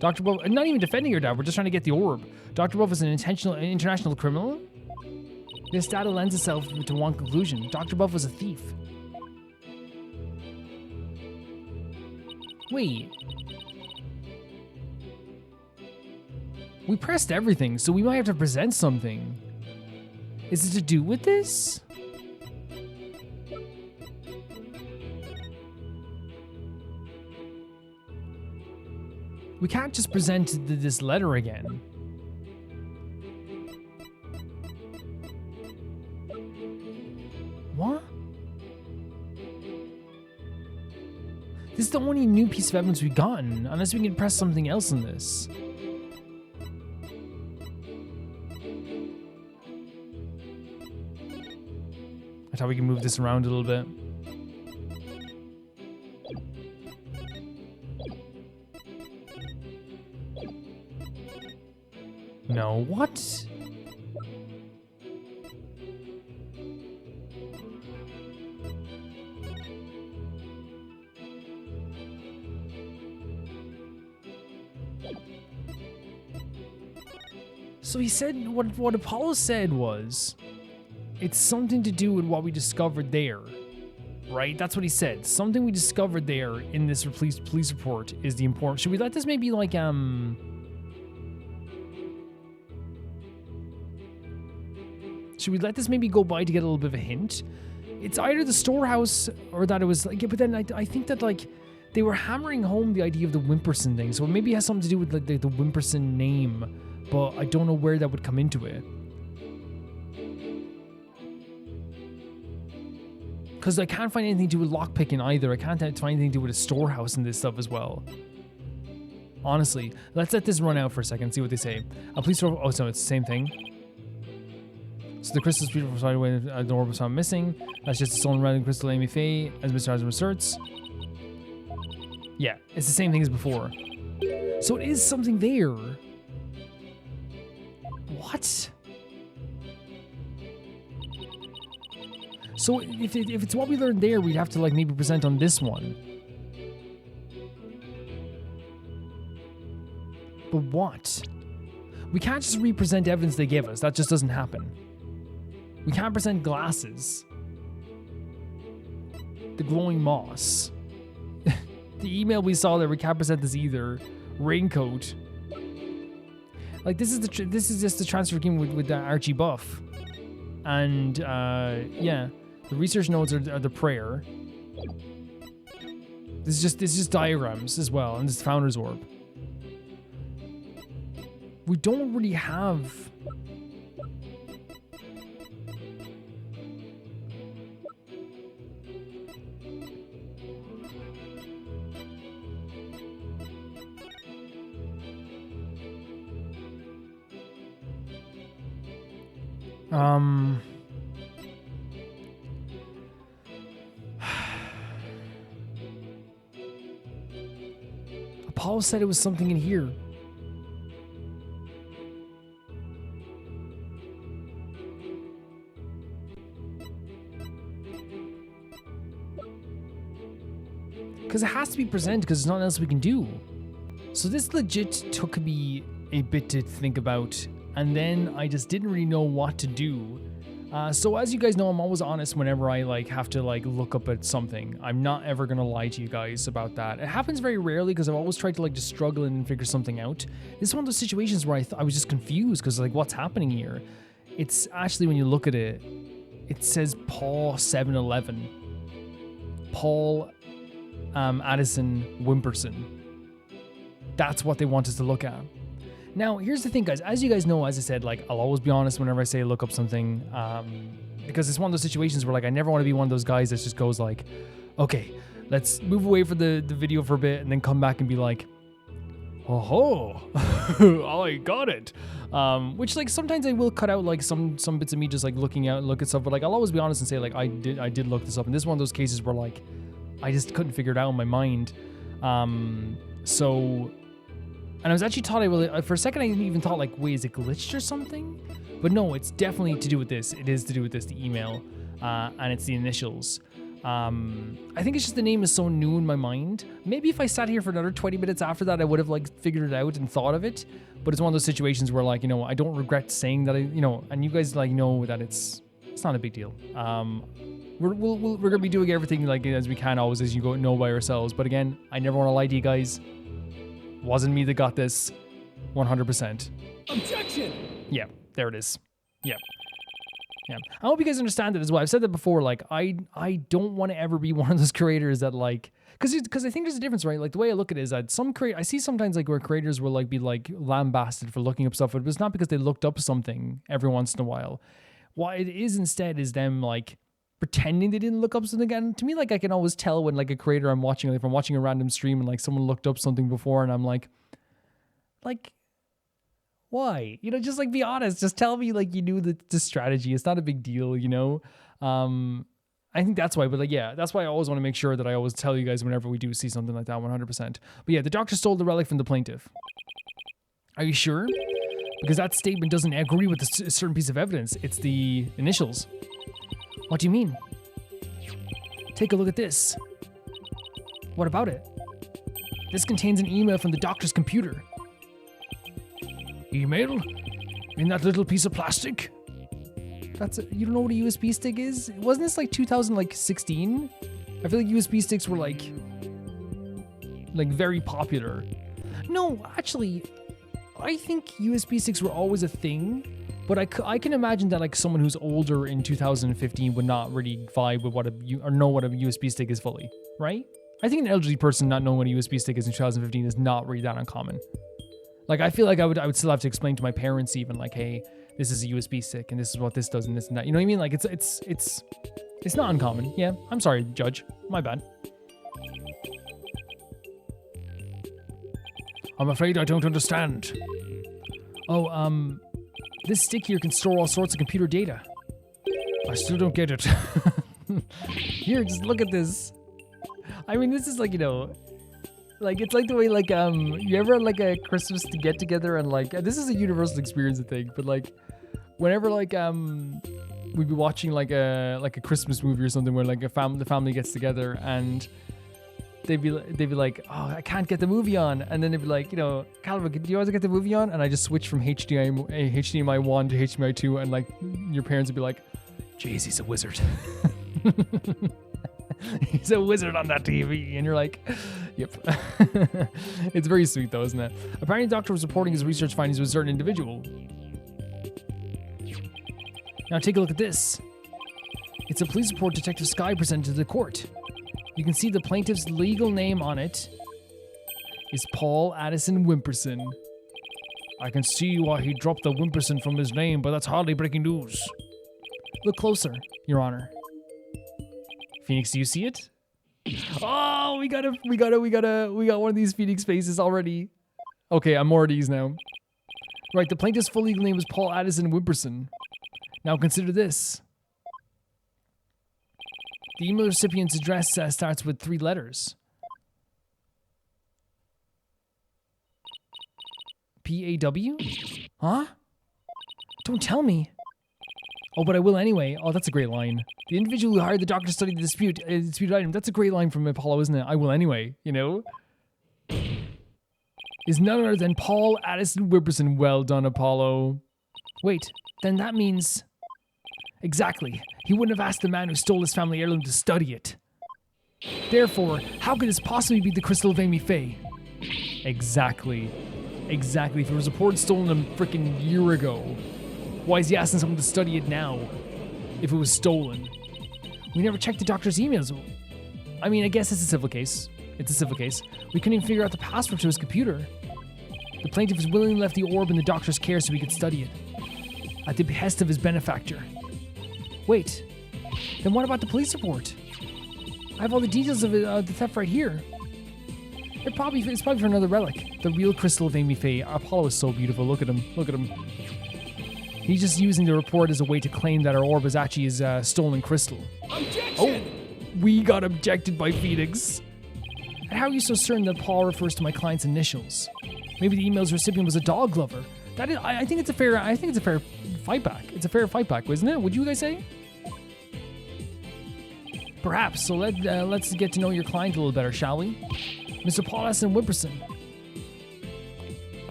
Dr. Buff, not even defending your dad, we're just trying to get the orb. Dr. Buff is an international criminal? This data lends itself to one conclusion. Dr. Buff was a thief. Wait. We pressed everything, so we might have to present something. Is it to do with this? We can't just present this letter again. What? This is the only new piece of evidence we've gotten, unless we can press something else in this. I thought we can move this around a little bit. No, what? So he said, what Apollo said was, it's something to do with what we discovered there, right? That's what he said. Something we discovered there in this police report is the important. Should we let this maybe like, should we let this maybe go by to get a little bit of a hint? It's either the storehouse or that it was like, yeah, but then I think that like they were hammering home the idea of the Wimperson thing. So maybe it has something to do with like the Wimperson name, but I don't know where that would come into it. Because I can't find anything to do with lockpicking either. I can't find anything to do with a storehouse and this stuff as well. Honestly, let's let this run out for a second, see what they say. A police store, oh, so it's the same thing. So the crystal speed was right away, the orb was found missing. That's just a stolen red and crystal Amy Faye, as Mr. Harrison asserts. Yeah, it's the same thing as before. So it is something there. What? So if it's what we learned there, we'd have to like maybe present on this one. But what? We can't just represent evidence they gave us. That just doesn't happen. We can't present glasses. The glowing moss. The email we saw there, we can't present this either. Raincoat. Like this is just the transfer game with Archie Buff. And yeah, the research notes are the prayer. This is just diagrams as well, and this Founder's Orb. We don't really have. Apollo said it was something in here. Because it has to be presented because there's nothing else we can do. So this legit took me a bit to think about, and then I just didn't really know what to do. So as you guys know, I'm always honest whenever I like have to like look up at something. I'm not ever gonna lie to you guys about that. It happens very rarely because I've always tried to like just struggle and figure something out. This is one of those situations where I was just confused because like what's happening here? It's actually, when you look at it, it says Paul 711. Paul Addison Wimperson. That's what they want us to look at. Now, here's the thing, guys. As you guys know, as I said, like, I'll always be honest whenever I say look up something, because it's one of those situations where, like, I never want to be one of those guys that just goes like, okay, let's move away from the video for a bit and then come back and be like, oh, I got it. Which, like, sometimes I will cut out, like, some bits of me just, like, look at stuff, but, like, I'll always be honest and say, like, I did look this up, and this is one of those cases where, like, I just couldn't figure it out in my mind. So And I was actually taught, for a second I even thought like, wait, is it glitched or something? But no, it's definitely to do with this. It is to do with this, the email, and it's the initials. I think it's just the name is so new in my mind. Maybe if I sat here for another 20 minutes after that, I would have like figured it out and thought of it. But it's one of those situations where like, I don't regret saying that and you guys like know that it's not a big deal. We're gonna be doing everything like as we can always, as you know by ourselves. But again, I never want to lie to you guys. Wasn't me that got this, 100%. Objection! Yeah, there it is. Yeah. Yeah. I hope you guys understand it as well. I've said that before. Like, I don't want to ever be one of those creators that like, because I think there's a difference, right? Like the way I look at it is that I see sometimes like where creators will like be like lambasted for looking up stuff, but it's not because they looked up something every once in a while. What it is instead is them like pretending they didn't look up something. And to me, like I can always tell when like a creator I'm watching, like if I'm watching a random stream and like someone looked up something before and I'm like, why? Just like be honest. Just tell me like you knew the strategy. It's not a big deal, I think that's why. But like, yeah, that's why I always want to make sure that I always tell you guys whenever we do see something like that, 100%. But yeah, the doctor stole the relic from the plaintiff. Are you sure? Because that statement doesn't agree with a certain piece of evidence. It's the initials. What do you mean? Take a look at this. What about it? This contains an email from the doctor's computer. Email? In that little piece of plastic? You don't know what a USB stick is? Wasn't this like 2016? I feel like USB sticks were like very popular. No, actually, I think USB sticks were always a thing, but I can imagine that like someone who's older in 2015 would not really vibe with or know what a USB stick is fully, right? I think an elderly person not knowing what a USB stick is in 2015 is not really that uncommon. Like, I feel like I would still have to explain to my parents even, like, hey, this is a USB stick, and this is what this does, and this and that. You know what I mean? Like, it's not uncommon. Yeah, I'm sorry, Judge. My bad. I'm afraid I don't understand. Oh, this stick here can store all sorts of computer data. I still don't get it. Here, just look at this. I mean, this is like, like, it's like the way, like, you ever like a Christmas get together and like, this is a universal experience, I think, but like, whenever like, we'd be watching like a Christmas movie or something where like the family gets together and they'd be like, oh, I can't get the movie on. And then they'd be like, Calvin, do you want to get the movie on? And I just switch from HDMI 1 to HDMI 2 and like, your parents would be like, jeez, he's a wizard. He's a wizard on that TV. And you're like, yep. It's very sweet though, isn't it? Apparently the doctor was reporting his research findings with a certain individual. Now take a look at this. It's a police report Detective Sky presented to the court. You can see the plaintiff's legal name on it is Paul Addison Wimperson. I can see why he dropped the Wimperson from his name, but that's hardly breaking news. Look closer, Your Honor. Phoenix, do you see it? Oh, we got one of these Phoenix faces already. Okay, I'm more at ease now. Right, the plaintiff's full legal name is Paul Addison Wimperson. Now consider this. The email recipient's address starts with 3 letters. P-A-W? Huh? Don't tell me. Oh, but I will anyway. Oh, that's a great line. The individual who hired the doctor to study the disputed item. That's a great line from Apollo, isn't it? I will anyway, Is none other than Paul Addison Wimperson. Well done, Apollo. Wait, then that means... Exactly. He wouldn't have asked the man who stole his family heirloom to study it. Therefore, how could this possibly be the crystal of Amy Faye? Exactly. Exactly. If it was reported stolen a freaking year ago, why is he asking someone to study it now? If it was stolen. We never checked the doctor's emails. I mean, I guess it's a civil case. It's a civil case. We couldn't even figure out the password to his computer. The plaintiff has willingly left the orb in the doctor's care so he could study it. At the behest of his benefactor. Wait, then what about the police report? I have all the details of the theft right here. It's probably for another relic. The real crystal of Amy Faye. Apollo is so beautiful. Look at him. Look at him. He's just using the report as a way to claim that our orb is actually his stolen crystal. Objection! Oh, we got objected by Phoenix. And how are you so certain that Paul refers to my client's initials? Maybe the email's recipient was a dog lover. That is, I think it's a fair. I think it's a fair fight back. It's a fair fight back, isn't it? Would you guys say? Perhaps. So let's get to know your client a little better, shall we? Mr. Paul S. Wimperson.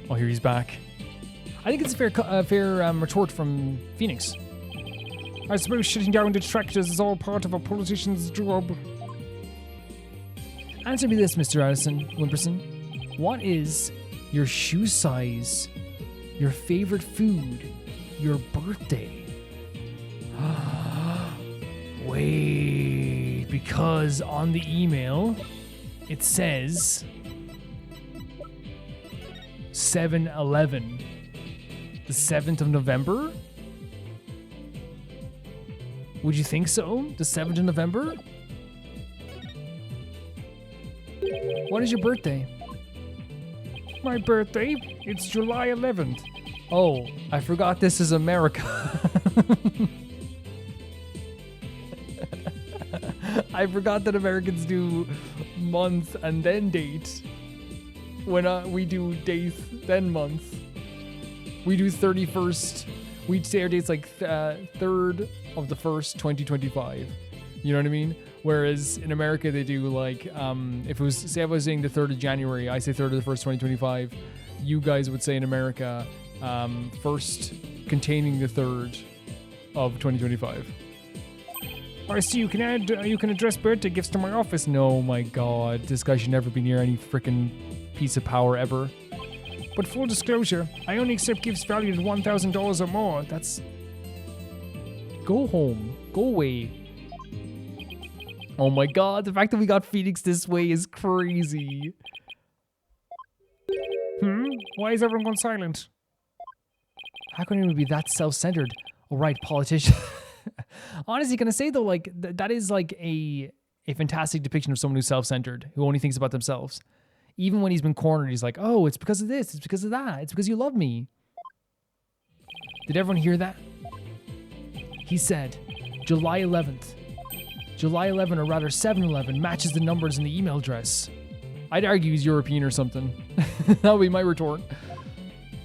Oh, here he's back. I think it's a fair retort from Phoenix. I suppose shutting down detractors is all part of a politician's job. Answer me this, Mr. Addison Wimperson. What is your shoe size, your favorite food, your birthday? Wait, because on the email it says 7/11, the 7th of November. Would you think so? The 7th of November? What is your birthday? My birthday? It's July 11th. Oh, I forgot this is America. I forgot that Americans do month and then date. When we do date, then month. We do 31st. We'd say our date's like 3rd of the 1st, 2025. You know what I mean? Whereas in America, they do like, if it was, say I was saying the 3rd of January, I say 3rd of the 1st, 2025. You guys would say in America, 1st containing the 3rd of 2025. I see you can address birthday gifts to my office. No, my God. This guy should never be near any freaking piece of power ever. But full disclosure, I only accept gifts valued at $1,000 or more. That's... Go home. Go away. Oh my God, the fact that we got Phoenix this way is crazy. Why is everyone gone silent? How can anyone be that self-centered? Oh, right, politician. Honestly, can I say though, like, that is like a fantastic depiction of someone who's self-centered, who only thinks about themselves. Even when he's been cornered, he's like, oh, it's because of this, it's because of that, it's because you love me. Did everyone hear that? He said, July 11th. July 11, or rather 7/11, matches the numbers in the email address. I'd argue he's European or something. That would be my retort.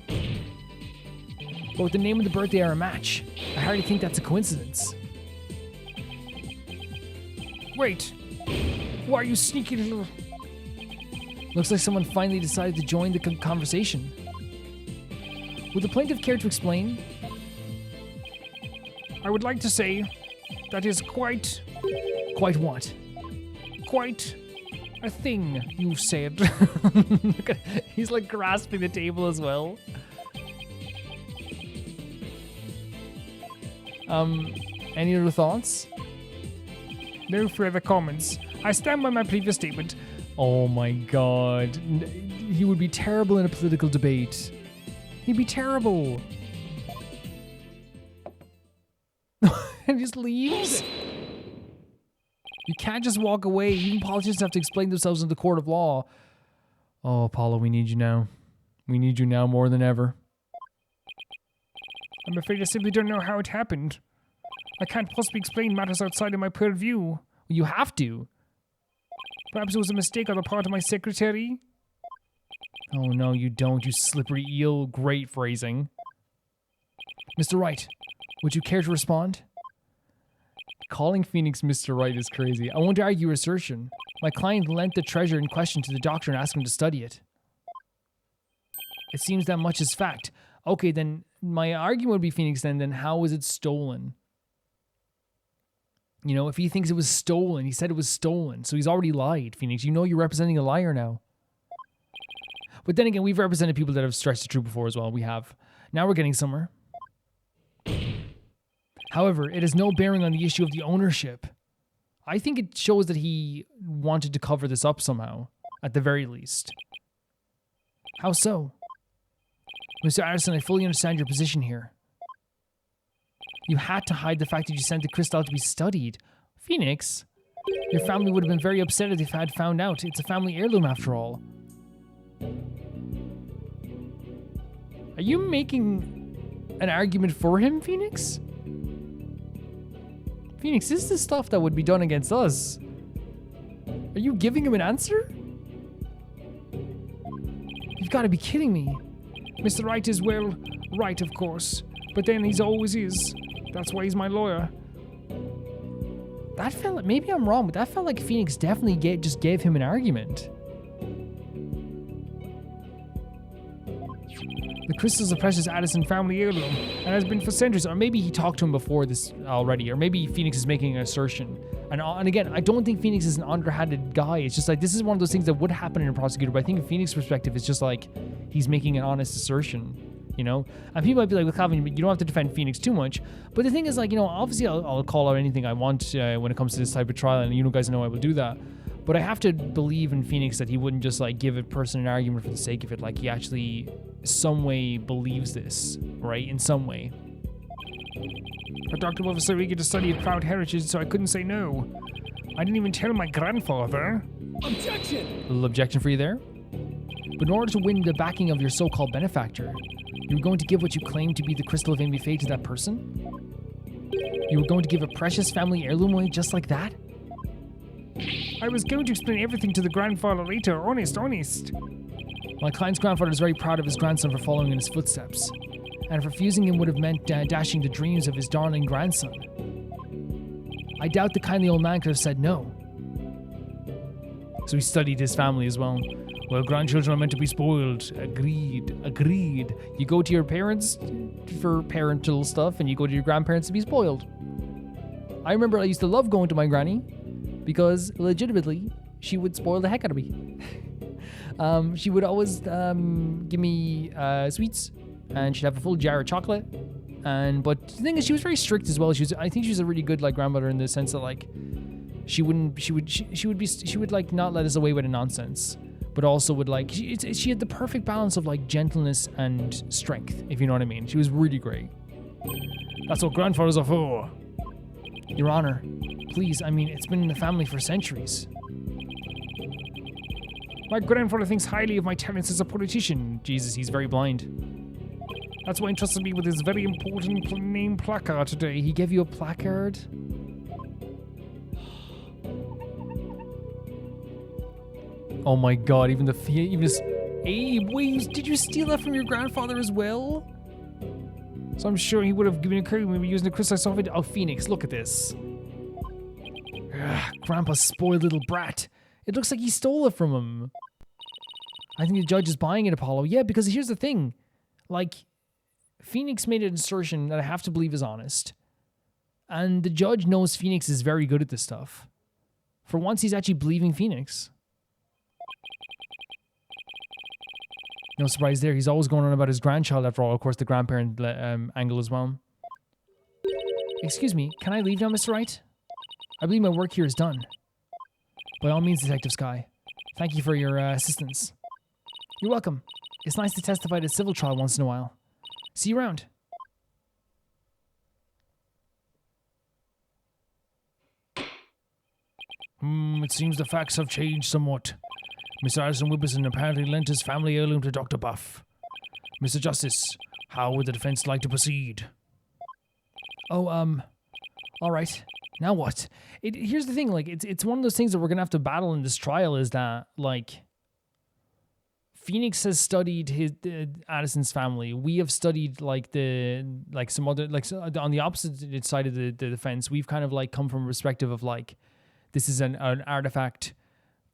But with the name of the birthday are a match, I hardly think that's a coincidence. Wait. Why are you sneaky little... Looks like someone finally decided to join the conversation. Would the plaintiff care to explain? I would like to say that is quite... Quite what? Quite a thing you said. Look at, he's like grasping the table as well. Any other thoughts? No further comments. I stand by my previous statement. Oh my God. He would be terrible in a political debate. He'd be terrible. And just leaves? You can't just walk away. Even politicians have to explain themselves in the court of law. Oh, Apollo, we need you now. We need you now more than ever. I'm afraid I simply don't know how it happened. I can't possibly explain matters outside of my purview. You have to. Perhaps it was a mistake on the part of my secretary? Oh, no, you don't, you slippery eel. Great phrasing. Mr. Wright, would you care to respond? Calling Phoenix Mr. Wright is crazy. I won't argue your assertion. My client lent the treasure in question to the doctor and asked him to study it. It seems that much is fact. Okay, then my argument would be, Phoenix, then how was it stolen? You know, if he thinks it was stolen, he said it was stolen, so he's already lied, Phoenix. You know you're representing a liar now. But then again, we've represented people that have stretched the truth before as well. We have. Now we're getting somewhere. However, it has no bearing on the issue of the ownership. I think it shows that he wanted to cover this up somehow, at the very least. How so? Mr. Addison, I fully understand your position here. You had to hide the fact that you sent the crystal to be studied. Phoenix, your family would have been very upset if they had found out. It's a family heirloom after all. Are you making an argument for him, Phoenix? Phoenix, this is the stuff that would be done against us. Are you giving him an answer? If You've got to be kidding me. Mr. Wright is, well, right, of course. But then he's always is. That's why he's my lawyer. That felt like, maybe I'm wrong, but that felt like Phoenix definitely just gave him an argument. The crystal's a precious Addison family heirloom and has been for centuries. Or maybe he talked to him before this already, or maybe Phoenix is making an assertion. And again, I don't think Phoenix is an underhanded guy. It's just like, this is one of those things that would happen in a prosecutor, but I think in Phoenix's perspective, it's just like, he's making an honest assertion, you know? And people might be like, well, Calvin, you don't have to defend Phoenix too much. But the thing is, like, you know, obviously I'll call out anything I want when it comes to this type of trial, and you guys know I will do that. But I have to believe in Phoenix that he wouldn't just like give a person an argument for the sake of it. Like, he actually some way believes this, right? In some way. But Dr. Wolf is so eager to study a proud heritage, so I couldn't say no. I didn't even tell my grandfather. Objection! A little objection for you there? But in order to win the backing of your so-called benefactor, you were going to give what you claim to be the crystal of Amy Faye to that person? You were going to give a precious family heirloom away just like that? I was going to explain everything to the grandfather later, honest. My client's grandfather is very proud of his grandson for following in his footsteps, and if refusing him would have meant dashing the dreams of his darling grandson. I doubt the kindly old man could have said no. So he studied his family as well. Well, grandchildren are meant to be spoiled. Agreed. You go to your parents for parental stuff, and you go to your grandparents to be spoiled. I remember I used to love going to my granny, because legitimately, she would spoil the heck out of me. She would always give me sweets, and she'd have a full jar of chocolate. But the thing is, she was very strict as well. I think she was a really good like grandmother in the sense that like she would like not let us away with a nonsense, but also would like she had the perfect balance of like gentleness and strength, if you know what I mean. She was really great. That's what grandfathers are for. Your Honor, please, I mean, it's been in the family for centuries. My grandfather thinks highly of my talents as a politician. Jesus, he's very blind. That's why he entrusted me with his very important name placard today. He gave you a placard? Oh my god, even this... Abe, wait, did you steal that from your grandfather as well? So I'm sure he would have given a credit when we were using the crystal sulfate. Oh, Phoenix, look at this. Ugh, Grandpa's spoiled little brat. It looks like he stole it from him. I think the judge is buying it, Apollo. Yeah, because here's the thing. Like, Phoenix made an assertion that I have to believe is honest. And the judge knows Phoenix is very good at this stuff. For once, he's actually believing Phoenix. No surprise there. He's always going on about his grandchild after all. Of course, the grandparent angle as well. Excuse me, can I leave now, Mr. Wright? I believe my work here is done. By all means, Detective Sky. Thank you for your assistance. You're welcome. It's nice to testify at a civil trial once in a while. See you around. It seems the facts have changed somewhat. Mr. Addison Whipperson apparently lent his family heirloom to Dr. Buff. Mr. Justice, how would the defense like to proceed? Oh, all right. Now what? Here's the thing, like, it's one of those things that we're gonna have to battle in this trial is that, like, Phoenix has studied Addison's family. We have studied, like, some other, like, on the opposite side of the defense, we've kind of, like, come from a perspective of, like, this is an artifact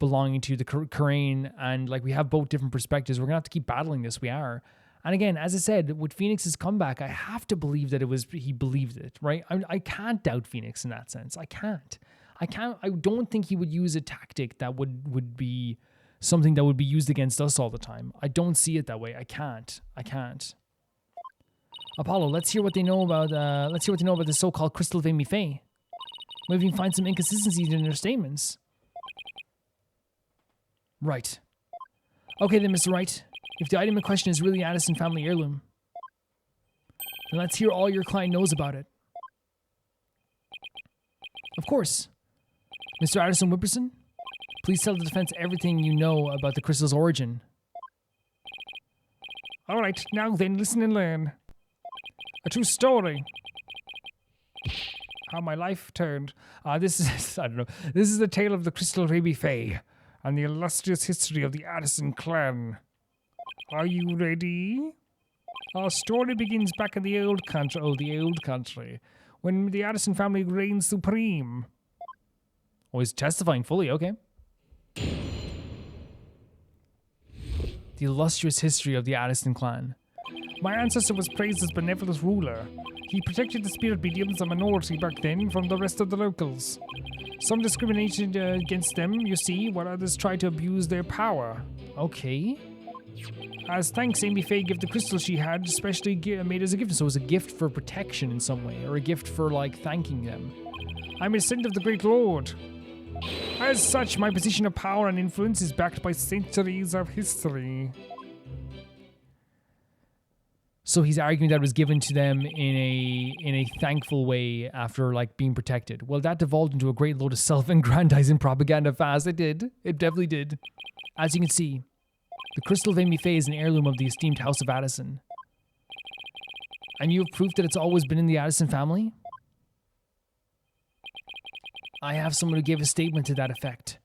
belonging to the Karain, and like we have both different perspectives. We're gonna have to keep battling this. We are, and again, as I said, with Phoenix's comeback, I have to believe that he believed it, right? I can't doubt Phoenix in that sense. I can't. I don't think he would use a tactic that would be something that would be used against us all the time. I don't see it that way. I can't. Apollo, let's hear what they know about. The so-called crystal of Amy Faye. Maybe we can find some inconsistencies in their statements. Right. Okay then, Mr. Wright. If the item in question is really Addison family heirloom, then let's hear all your client knows about it. Of course. Mr. Addison Whipperson, please tell the defense everything you know about the crystal's origin. All right, now then, listen and learn. A true story. How my life turned. This is the tale of the crystal of Amy Faye and the illustrious history of the Addison clan. Are you ready? Our story begins back in the old country. Oh, the old country. When the Addison family reigned supreme. Oh, he's testifying fully, okay. The illustrious history of the Addison clan. My ancestor was praised as benevolent ruler. He protected the spirit mediums, a minority back then, from the rest of the locals. Some discriminated against them, you see, while others tried to abuse their power. Okay. As thanks, Amy Faye gave the crystal she had, especially made as a gift. So it was a gift for protection in some way, or a gift for, like, thanking them. I'm a descendant of the Great Lord. As such, my position of power and influence is backed by centuries of history. So he's arguing that it was given to them in a thankful way after, like, being protected. Well, that devolved into a great load of self-aggrandizing propaganda fast. It did. It definitely did. As you can see, the crystal of Amy Faye is an heirloom of the esteemed House of Addison. And you have proof that it's always been in the Addison family? I have someone who gave a statement to that effect.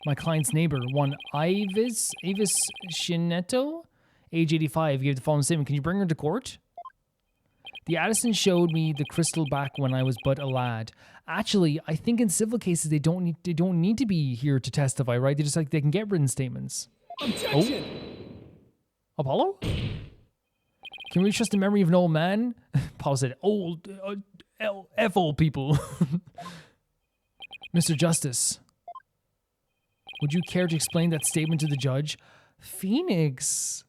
My client's neighbor, one Avis Shinetto, age 85, gave the following statement. Can you bring her to court? The Addison showed me the crystal back when I was but a lad. Actually, I think in civil cases they don't need to be here to testify, right? They can get written statements. Objection! Oh? Apollo? Can we trust the memory of an old man? Apollo said, old, F old people. Mr. Justice, would you care to explain that statement to the judge? Phoenix.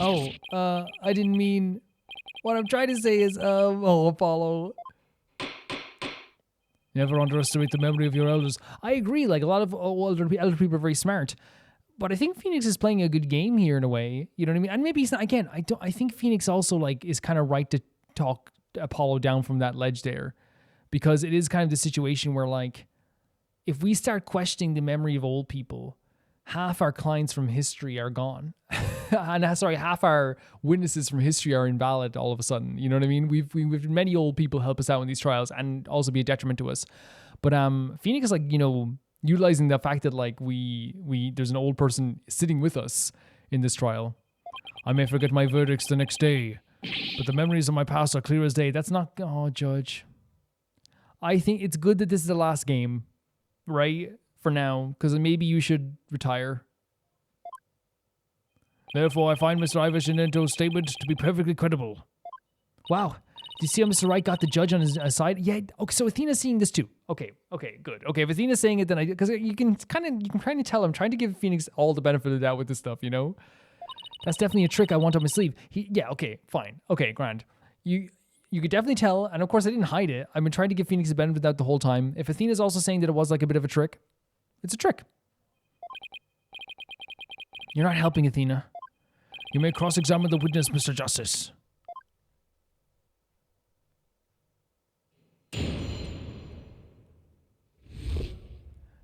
Oh, I didn't mean... What I'm trying to say is, Apollo. Never underestimate the memory of your elders. I agree, like, a lot of elder people are very smart. But I think Phoenix is playing a good game here in a way. You know what I mean? And maybe he's not, again, I think Phoenix also, like, is kind of right to talk Apollo down from that ledge there. Because it is kind of the situation where, like, if we start questioning the memory of old people, half our clients from history are gone. And sorry, half our witnesses from history are invalid all of a sudden. You know what I mean? We've many old people help us out in these trials and also be a detriment to us. But Phoenix is, like, you know, utilizing the fact that, like, there's an old person sitting with us in this trial. I may forget my verdicts the next day, but the memories of my past are clear as day. That's not... Oh, Judge. I think it's good that this is the last game, right? For now, because maybe you should retire. Therefore, I find Mr. Ivishinento's statement to be perfectly credible. Wow. Do you see how Mr. Wright got the judge on his side? Yeah. Okay, so Athena's seeing this too. Okay, good. Okay, if Athena's saying it, then because you can kind of tell I'm trying to give Phoenix all the benefit of the doubt with this stuff, you know? That's definitely a trick I want up my sleeve. Yeah, okay, fine. Okay, grand. You could definitely tell, and of course I didn't hide it. I've been trying to give Phoenix the benefit of the doubt the whole time. If Athena's also saying that it was like a bit of a trick, it's a trick. You're not helping, Athena. You may cross-examine the witness, Mr. Justice.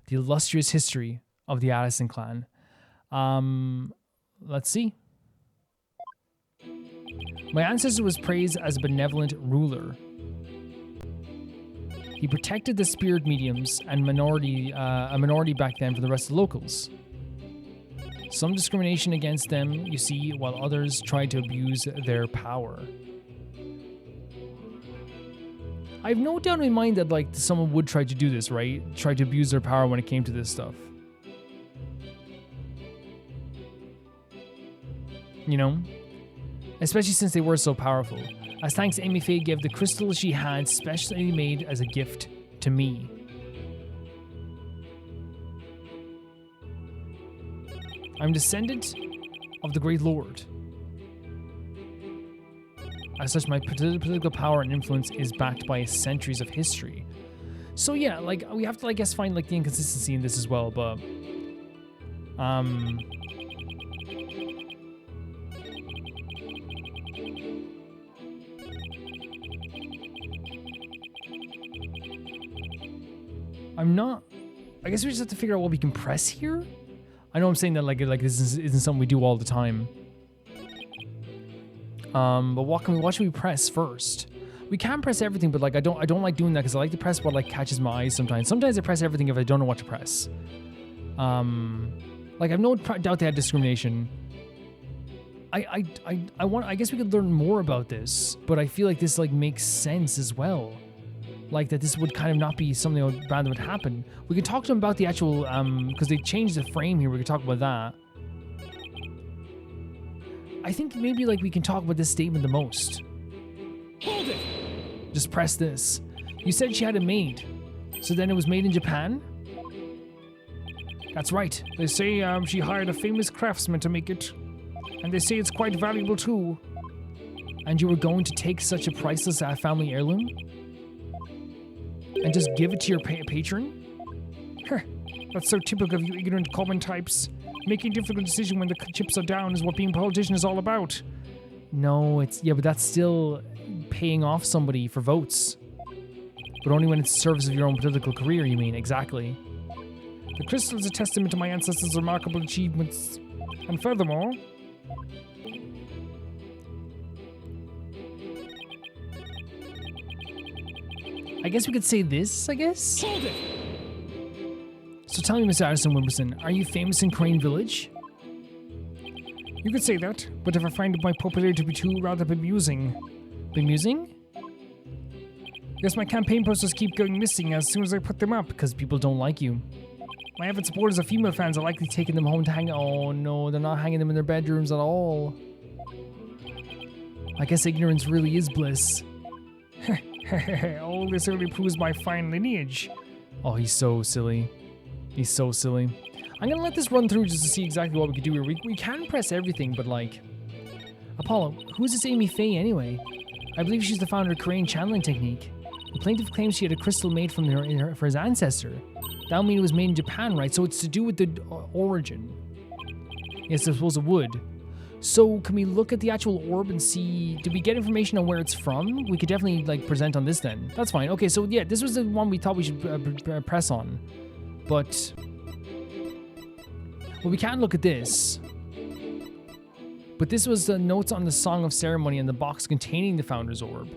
The illustrious history of the Addison clan. Let's see. My ancestor was praised as a benevolent ruler. He protected the spirit mediums and a minority back then from the rest of the locals. Some discrimination against them, you see, while others tried to abuse their power. I have no doubt in my mind that, like, someone would try to do this, right? Try to abuse their power when it came to this stuff. You know? Especially since they were so powerful. As thanks, Amy Faye gave the crystal she had specially made as a gift to me. I'm descendant of the Great Lord. As such, my political power and influence is backed by centuries of history. So yeah, like, we have to, I guess, find, like, the inconsistency in this as well, but... I'm not... I guess we just have to figure out what we can press here? I know I'm saying that like this isn't something we do all the time. But what should we press first? We can press everything, but, like, I don't like doing that because I like to press what, like, catches my eyes sometimes. Sometimes I press everything if I don't know what to press. Like, I've no doubt they had discrimination. I guess we could learn more about this, but I feel like this like makes sense as well. Like that this would kind of not be something bad that would happen. We could talk to them about the actual, because they changed the frame here. We could talk about that. I think maybe like we can talk about this statement the most. Hold it! Just press this. You said she had it made. So then it was made in Japan? That's right. They say she hired a famous craftsman to make it. And they say it's quite valuable too. And you were going to take such a priceless family heirloom? And just give it to your patron? Heh, that's so typical of you ignorant common types. Making difficult decisions when the chips are down is what being a politician is all about. No, but that's still paying off somebody for votes. But only when it's the service of your own political career, you mean, exactly. The crystal is a testament to my ancestors' remarkable achievements. And furthermore... I guess we could say this, I guess? Hold it! So tell me, Mr. Addison Wimberson, are you famous in Crane Village? You could say that, but if I find my popularity to be too rather bemusing... Bemusing? Yes, my campaign posters keep going missing as soon as I put them up. Because people don't like you. My avid supporters of female fans are likely Taking them home to hang... Oh no, they're not hanging them in their bedrooms at all. I guess ignorance really is bliss. all this only proves my fine lineage. Oh, he's so silly. He's so silly. I'm gonna let this run through just to see exactly what we can do here. We can press everything, but like... Apollo, who's this Amy Faye anyway? I believe she's the founder of Crane channeling technique. The plaintiff claims she had a crystal made from for his ancestor. That would mean it was made in Japan, right? So it's to do with the origin. Yes, I suppose it would. So can we look at the actual orb and see... Did we get information on where it's from? We could definitely like present on this then. That's fine. Okay, so yeah, this was the one we thought we should press on. But... Well, we can look at this. But this was the notes on the Song of Ceremony and the box containing the Founder's Orb.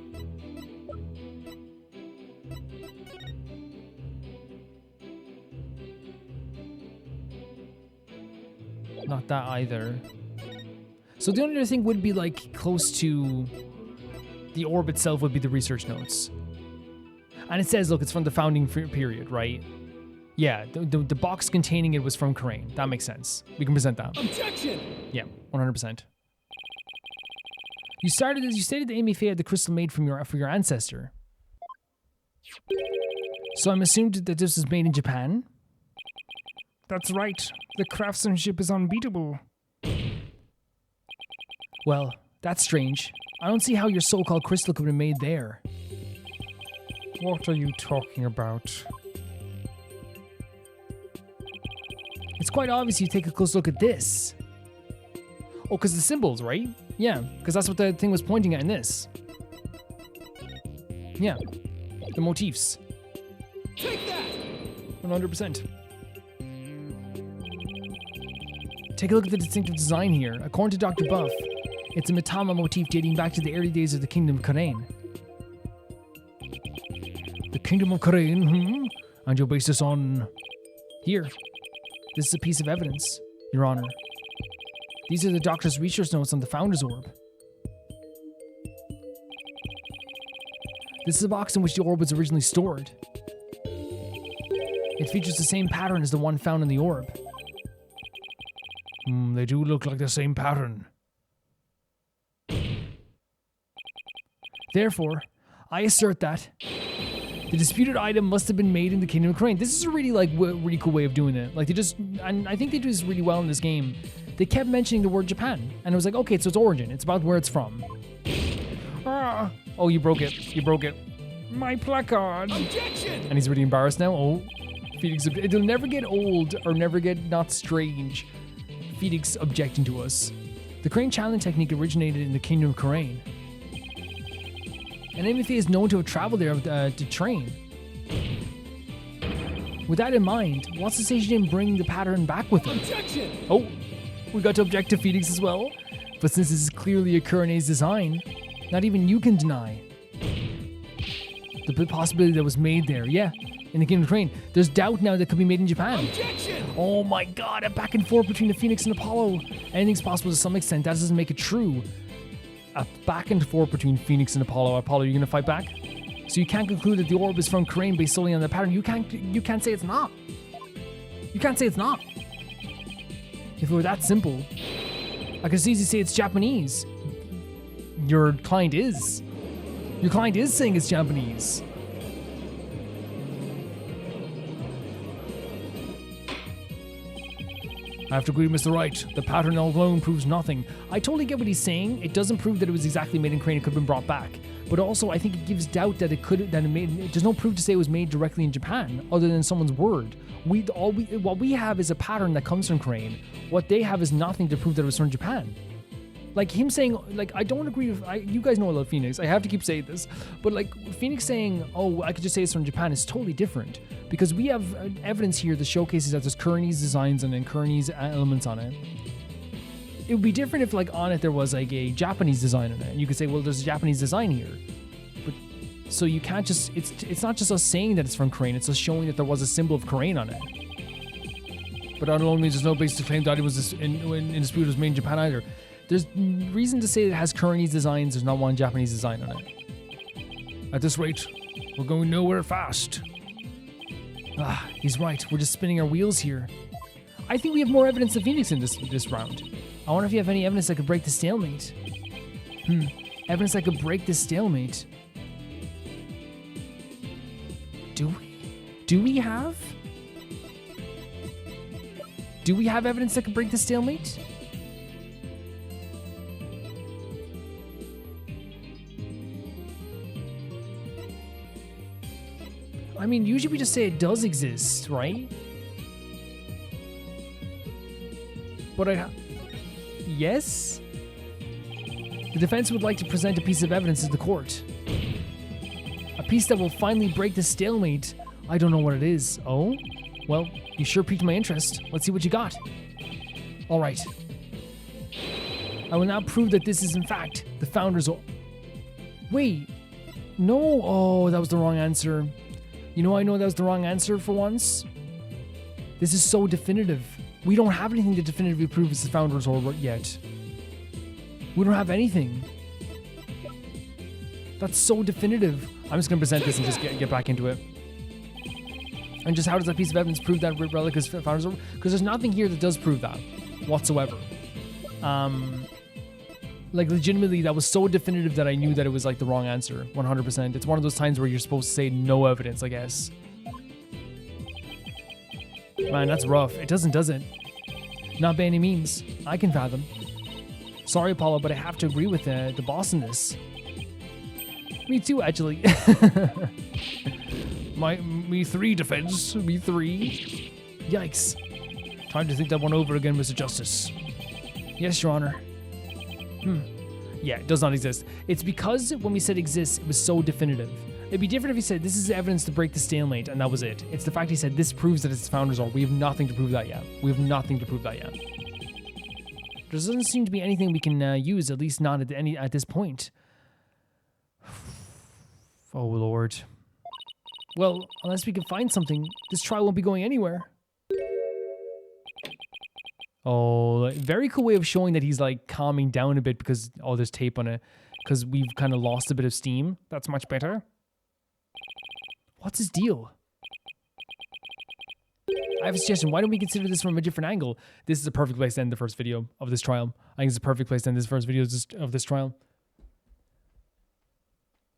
Not that either. So the only other thing would be like close to the orb itself would be the research notes. And it says, look, it's from the founding period, right? Yeah, the box containing it was from Crane. That makes sense. We can present that. Objection! Yeah, 100%. You stated that Amy Faye had the crystal made for your ancestor. So I'm assumed that this was made in Japan? That's right. The craftsmanship is unbeatable. Well, that's strange. I don't see how your so-called crystal could have been made there. What are you talking about? It's quite obvious you take a close look at this. Oh, because the symbols, right? Yeah, because that's what the thing was pointing at in this. Yeah, the motifs. Take that! 100%. Take a look at the distinctive design here. According to Dr. Buff, it's a Mitama motif dating back to the early days of the Kingdom of Karain. The Kingdom of Karain, And you'll base this on... Here. This is a piece of evidence, Your Honor. These are the doctor's research notes on the Founder's Orb. This is the box in which the orb was originally stored. It features the same pattern as the one found in the orb. They do look like the same pattern. Therefore, I assert that the disputed item must have been made in the Kingdom of Crane. This is a really really cool way of doing it. Like and I think they do this really well in this game. They kept mentioning the word Japan, and it was like, okay, so it's origin. It's about where it's from. Ah! Oh, you broke it. You broke it. My placard! Objection! And he's really embarrassed now. Oh, Phoenix. It'll never get old or never get not strange. Phoenix objecting to us. The Crane channeling technique originated in the Kingdom of Karain. And Amy Faye is known to have traveled there to train. With that in mind, what's to say she didn't bring the pattern back with her? Objection! Oh, we got to object to Phoenix as well. But since this is clearly a Kurane's design, not even you can deny the possibility that was made there. Yeah, in the Kingdom of Crane. There's doubt now that could be made in Japan. Objection! Oh my god, a back and forth between the Phoenix and Apollo. Anything's possible to some extent. That doesn't make it true. A back and forth between Phoenix and Apollo. Apollo, you're gonna fight back? So you can't conclude that the orb is from Crane based solely on the pattern. You can't say it's not. You can't say it's not. If it were that simple, I could easily say it's Japanese. Your client is. Your client is saying it's Japanese. I have to agree with Mr. Wright. The pattern alone proves nothing. I totally get what he's saying. It doesn't prove that it was exactly made in Crane. It could have been brought back. But also, I think it gives doubt that there's no proof to say it was made directly in Japan, other than someone's word. What we have is a pattern that comes from Crane. What they have is nothing to prove that it was from Japan. Like him saying, like, I don't agree with, you guys know I love Phoenix. I have to keep saying this. But like Phoenix saying, oh, I could just say it's from Japan is totally different. Because we have evidence here that showcases that there's Kearney's designs and then Kearney's elements on it. It would be different if like on it there was like a Japanese design on it. And you could say, well, there's a Japanese design here. But so you can't just, it's not just us saying that it's from Crane, it's us showing that there was a symbol of Crane on it. But that alone means there's no basis to claim that it was in dispute was made in Japan either. There's reason to say it has Kearney's designs, there's not one Japanese design on it. At this rate, we're going nowhere fast. Ah, he's right, we're just spinning our wheels here. I think we have more evidence than Phoenix in this round. I wonder if you have any evidence that could break the stalemate. Evidence that could break the stalemate. Do we have? Do we have evidence that could break the stalemate? I mean, usually we just say it does exist, right? But yes? The defense would like to present a piece of evidence to the court. A piece that will finally break the stalemate. I don't know what it is. Oh? Well, you sure piqued my interest. Let's see what you got. All right. I will now prove that this is in fact the founder's... Wait. No. Oh, that was the wrong answer. You know, I know that was the wrong answer for once. This is so definitive. We don't have anything to definitively prove it's the founder's orb yet. We don't have anything. That's so definitive. I'm just going to present this and just get back into it. And just how does that piece of evidence prove that relic is founder's orb? Because there's nothing here that does prove that whatsoever. Like legitimately, that was so definitive that I knew that it was like the wrong answer, 100%. It's one of those times where you're supposed to say no evidence, I guess. Man, that's rough. It does it? Not by any means. I can fathom. Sorry, Apollo, but I have to agree with the boss in this. Me too, actually. Me three defense. Me three. Yikes. Time to think that one over again, Mr. Justice. Yes, Your Honor. Yeah, it does not exist. It's because when we said exists, it was so definitive. It'd be different if he said, this is evidence to break the stalemate, and that was it. It's the fact he said, this proves that it's the founder's orb. We have nothing to prove that yet. There doesn't seem to be anything we can use, at least not at this point. Oh, Lord. Well, unless we can find something, this trial won't be going anywhere. Oh, very cool way of showing that he's like calming down a bit because, oh, there's tape on it. Because we've kind of lost a bit of steam. That's much better. What's his deal? I have a suggestion. Why don't we consider this from a different angle? This is a perfect place to end the first video of this trial. I think it's a perfect place to end this first video of this trial.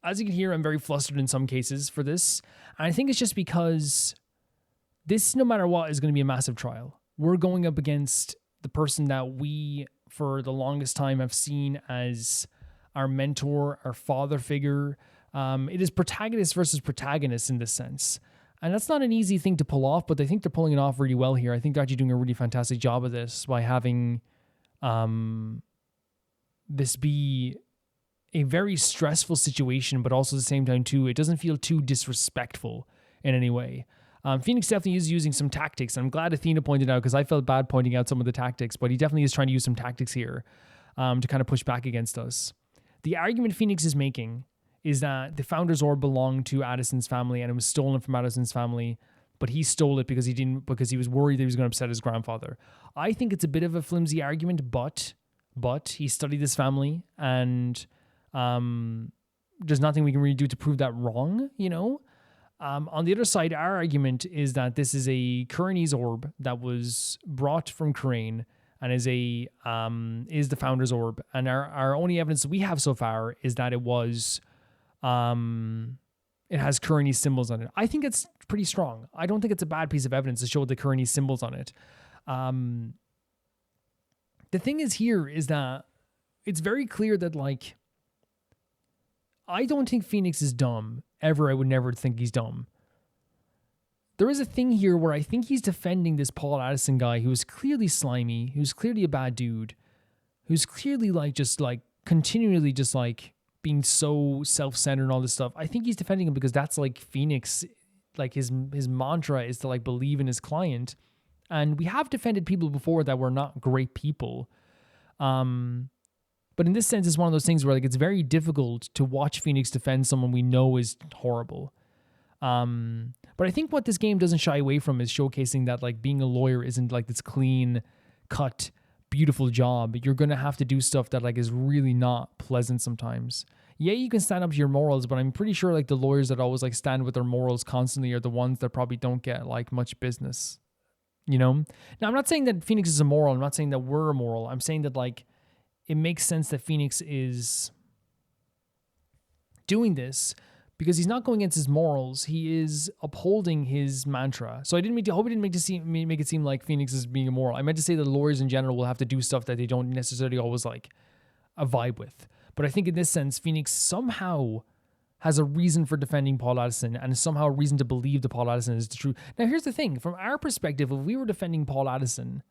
As you can hear, I'm very flustered in some cases for this. And I think it's just because this, no matter what, is going to be a massive trial. We're going up against the person that we, for the longest time, have seen as our mentor, our father figure. It is protagonist versus protagonist in this sense. And that's not an easy thing to pull off, but I think they're pulling it off really well here. I think they're actually doing a really fantastic job of this by having this be a very stressful situation, but also at the same time, too, it doesn't feel too disrespectful in any way. Phoenix definitely is using some tactics, and I'm glad Athena pointed out, because I felt bad pointing out some of the tactics, but he definitely is trying to use some tactics here to kind of push back against us. The argument Phoenix is making is that the founder's orb belonged to Addison's family, and it was stolen from Addison's family but he stole it because he was worried that he was going to upset his grandfather. I think it's a bit of a flimsy argument, but he studied this family, and there's nothing we can really do to prove that wrong, you know? On the other side, our argument is that this is a Curney's orb that was brought from Crane and is the founder's orb. And our only evidence we have so far is that it has Curney's symbols on it. I think it's pretty strong. I don't think it's a bad piece of evidence to show the Curney's symbols on it. The thing is here is that it's very clear that, like, I don't think Phoenix is dumb. Ever. I would never think he's dumb. There is a thing here where I think he's defending this Paul Addison guy who is clearly slimy, who's clearly a bad dude, who's clearly continually being so self-centered and all this stuff. I think he's defending him because that's like Phoenix, like his mantra is to like believe in his client. And we have defended people before that were not great people. But in this sense, it's one of those things where like it's very difficult to watch Phoenix defend someone we know is horrible. But I think what this game doesn't shy away from is showcasing that like being a lawyer isn't like this clean cut, beautiful job. You're going to have to do stuff that like is really not pleasant sometimes. Yeah, you can stand up to your morals, but I'm pretty sure like the lawyers that always like stand with their morals constantly are the ones that probably don't get like much business, you know? Now, I'm not saying that Phoenix is immoral. I'm not saying that we're immoral. I'm saying that like it makes sense that Phoenix is doing this because he's not going against his morals. He is upholding his mantra. So I hope it didn't make it seem like Phoenix is being immoral. I meant to say that lawyers in general will have to do stuff that they don't necessarily always like a vibe with. But I think in this sense, Phoenix somehow has a reason for defending Paul Addison and somehow a reason to believe that Paul Addison is the truth. Now, here's the thing. From our perspective, if we were defending Paul Addison,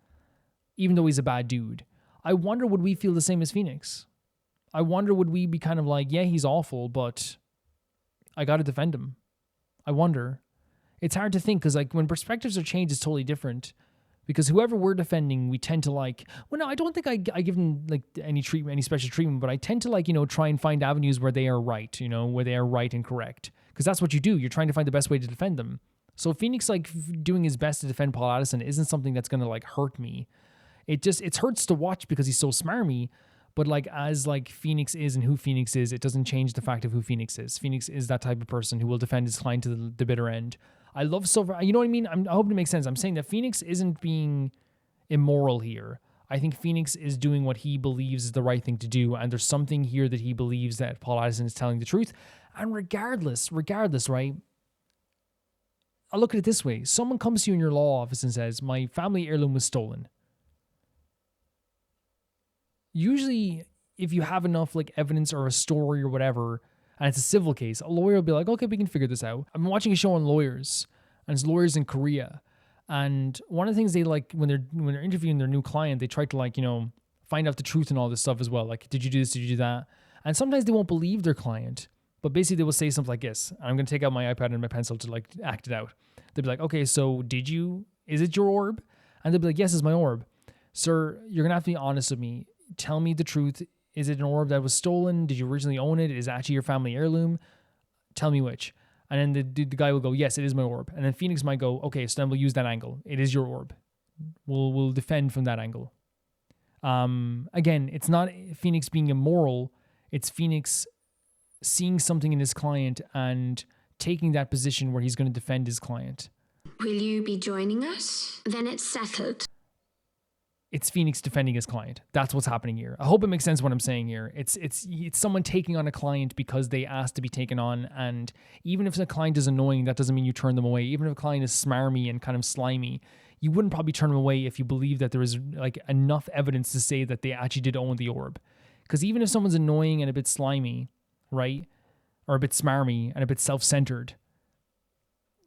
even though he's a bad dude, I wonder would we feel the same as Phoenix? I wonder would we be kind of like, yeah, he's awful, but I got to defend him. I wonder. It's hard to think because like when perspectives are changed, it's totally different. Because whoever we're defending, we tend to like, well, no, I don't think I give them like any special treatment, but I tend to like, you know, try and find avenues where they are right, you know, where they are right and correct. Because that's what you do. You're trying to find the best way to defend them. So Phoenix like doing his best to defend Paul Addison isn't something that's going to like hurt me. It hurts to watch because he's so smarmy, but like as like Phoenix is and who Phoenix is, it doesn't change the fact of who Phoenix is. Phoenix is that type of person who will defend his client to the bitter end. I love Silver. You know what I mean? I hope it makes sense. I'm saying that Phoenix isn't being immoral here. I think Phoenix is doing what he believes is the right thing to do, and there's something here that he believes that Paul Addison is telling the truth. And regardless, right? I'll look at it this way. Someone comes to you in your law office and says, my family heirloom was stolen. Usually, if you have enough like evidence or a story or whatever, and it's a civil case, a lawyer will be like, okay, we can figure this out. I'm watching a show on lawyers, and it's lawyers in Korea. And one of the things they like when they're interviewing their new client, they try to like, you know, find out the truth and all this stuff as well. Like, did you do this? Did you do that? And sometimes they won't believe their client, but basically they will say something like this. And I'm going to take out my iPad and my pencil to like act it out. They'll be like, okay, so is it your orb? And they'll be like, yes, it's my orb. Sir, you're going to have to be honest with me. Tell me the truth. Is it an orb that was stolen? Did you originally own it? Is it actually your family heirloom? Tell me which. And then the guy will go, yes, it is my orb. And then Phoenix might go, okay, so then we'll use that angle. It is your orb. We'll defend from that angle. Again, it's not Phoenix being immoral. It's Phoenix seeing something in his client and taking that position where he's going to defend his client. Will you be joining us? Then it's settled. It's Phoenix defending his client. That's what's happening here. I hope it makes sense what I'm saying here. It's someone taking on a client because they asked to be taken on. And even if the client is annoying, that doesn't mean you turn them away. Even if a client is smarmy and kind of slimy, you wouldn't probably turn them away if you believe that there is like enough evidence to say that they actually did own the orb. Because even if someone's annoying and a bit slimy, right, or a bit smarmy and a bit self-centered,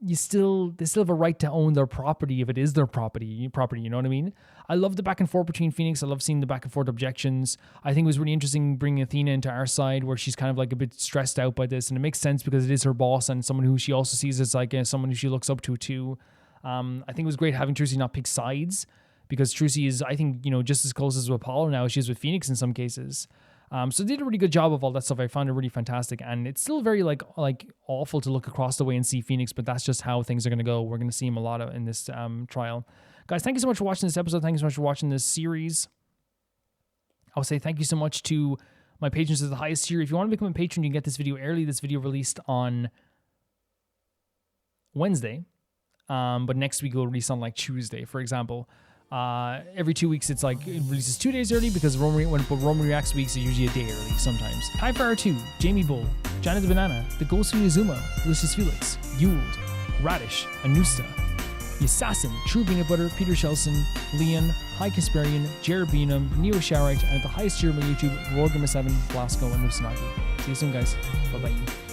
they still have a right to own their property if it is their property, you know what I mean? I love the back and forth between Phoenix. I love seeing the back and forth objections. I think it was really interesting bringing Athena into our side where she's kind of like a bit stressed out by this, and it makes sense because it is her boss and someone who she also sees as like someone who she looks up to too. I think it was great having Trucy not pick sides because Trucy is, I think, you know, just as close as with Apollo now as she is with Phoenix in some cases. So they did a really good job of all that stuff. I found it really fantastic, and it's still very like awful to look across the way and see Phoenix, but that's just how things are going to go. We're going to see him a lot in this trial. Guys, thank you so much for watching this episode. Thank you so much for watching this series. I'll say thank you so much to my patrons of the highest tier. If you want to become a patron, you can get this video early. This video released on Wednesday, but next week it will release on like Tuesday, for example. Every 2 weeks, it releases 2 days early because when Roman Reacts weeks are usually a day early sometimes. High Fire 2, Jamie Bull, Janet the Banana, The Ghost of Yuzuma, Lucius Felix, Yuld, Radish, Anusta, Assassin, True Peanut Butter, Peter Shelson, Leon, High Kasperian, Jared Beanham, Neo Sharite, and at the highest tier of my YouTube, Rorgama7, Blasco, and Lucinati. See you soon, guys. Bye-bye.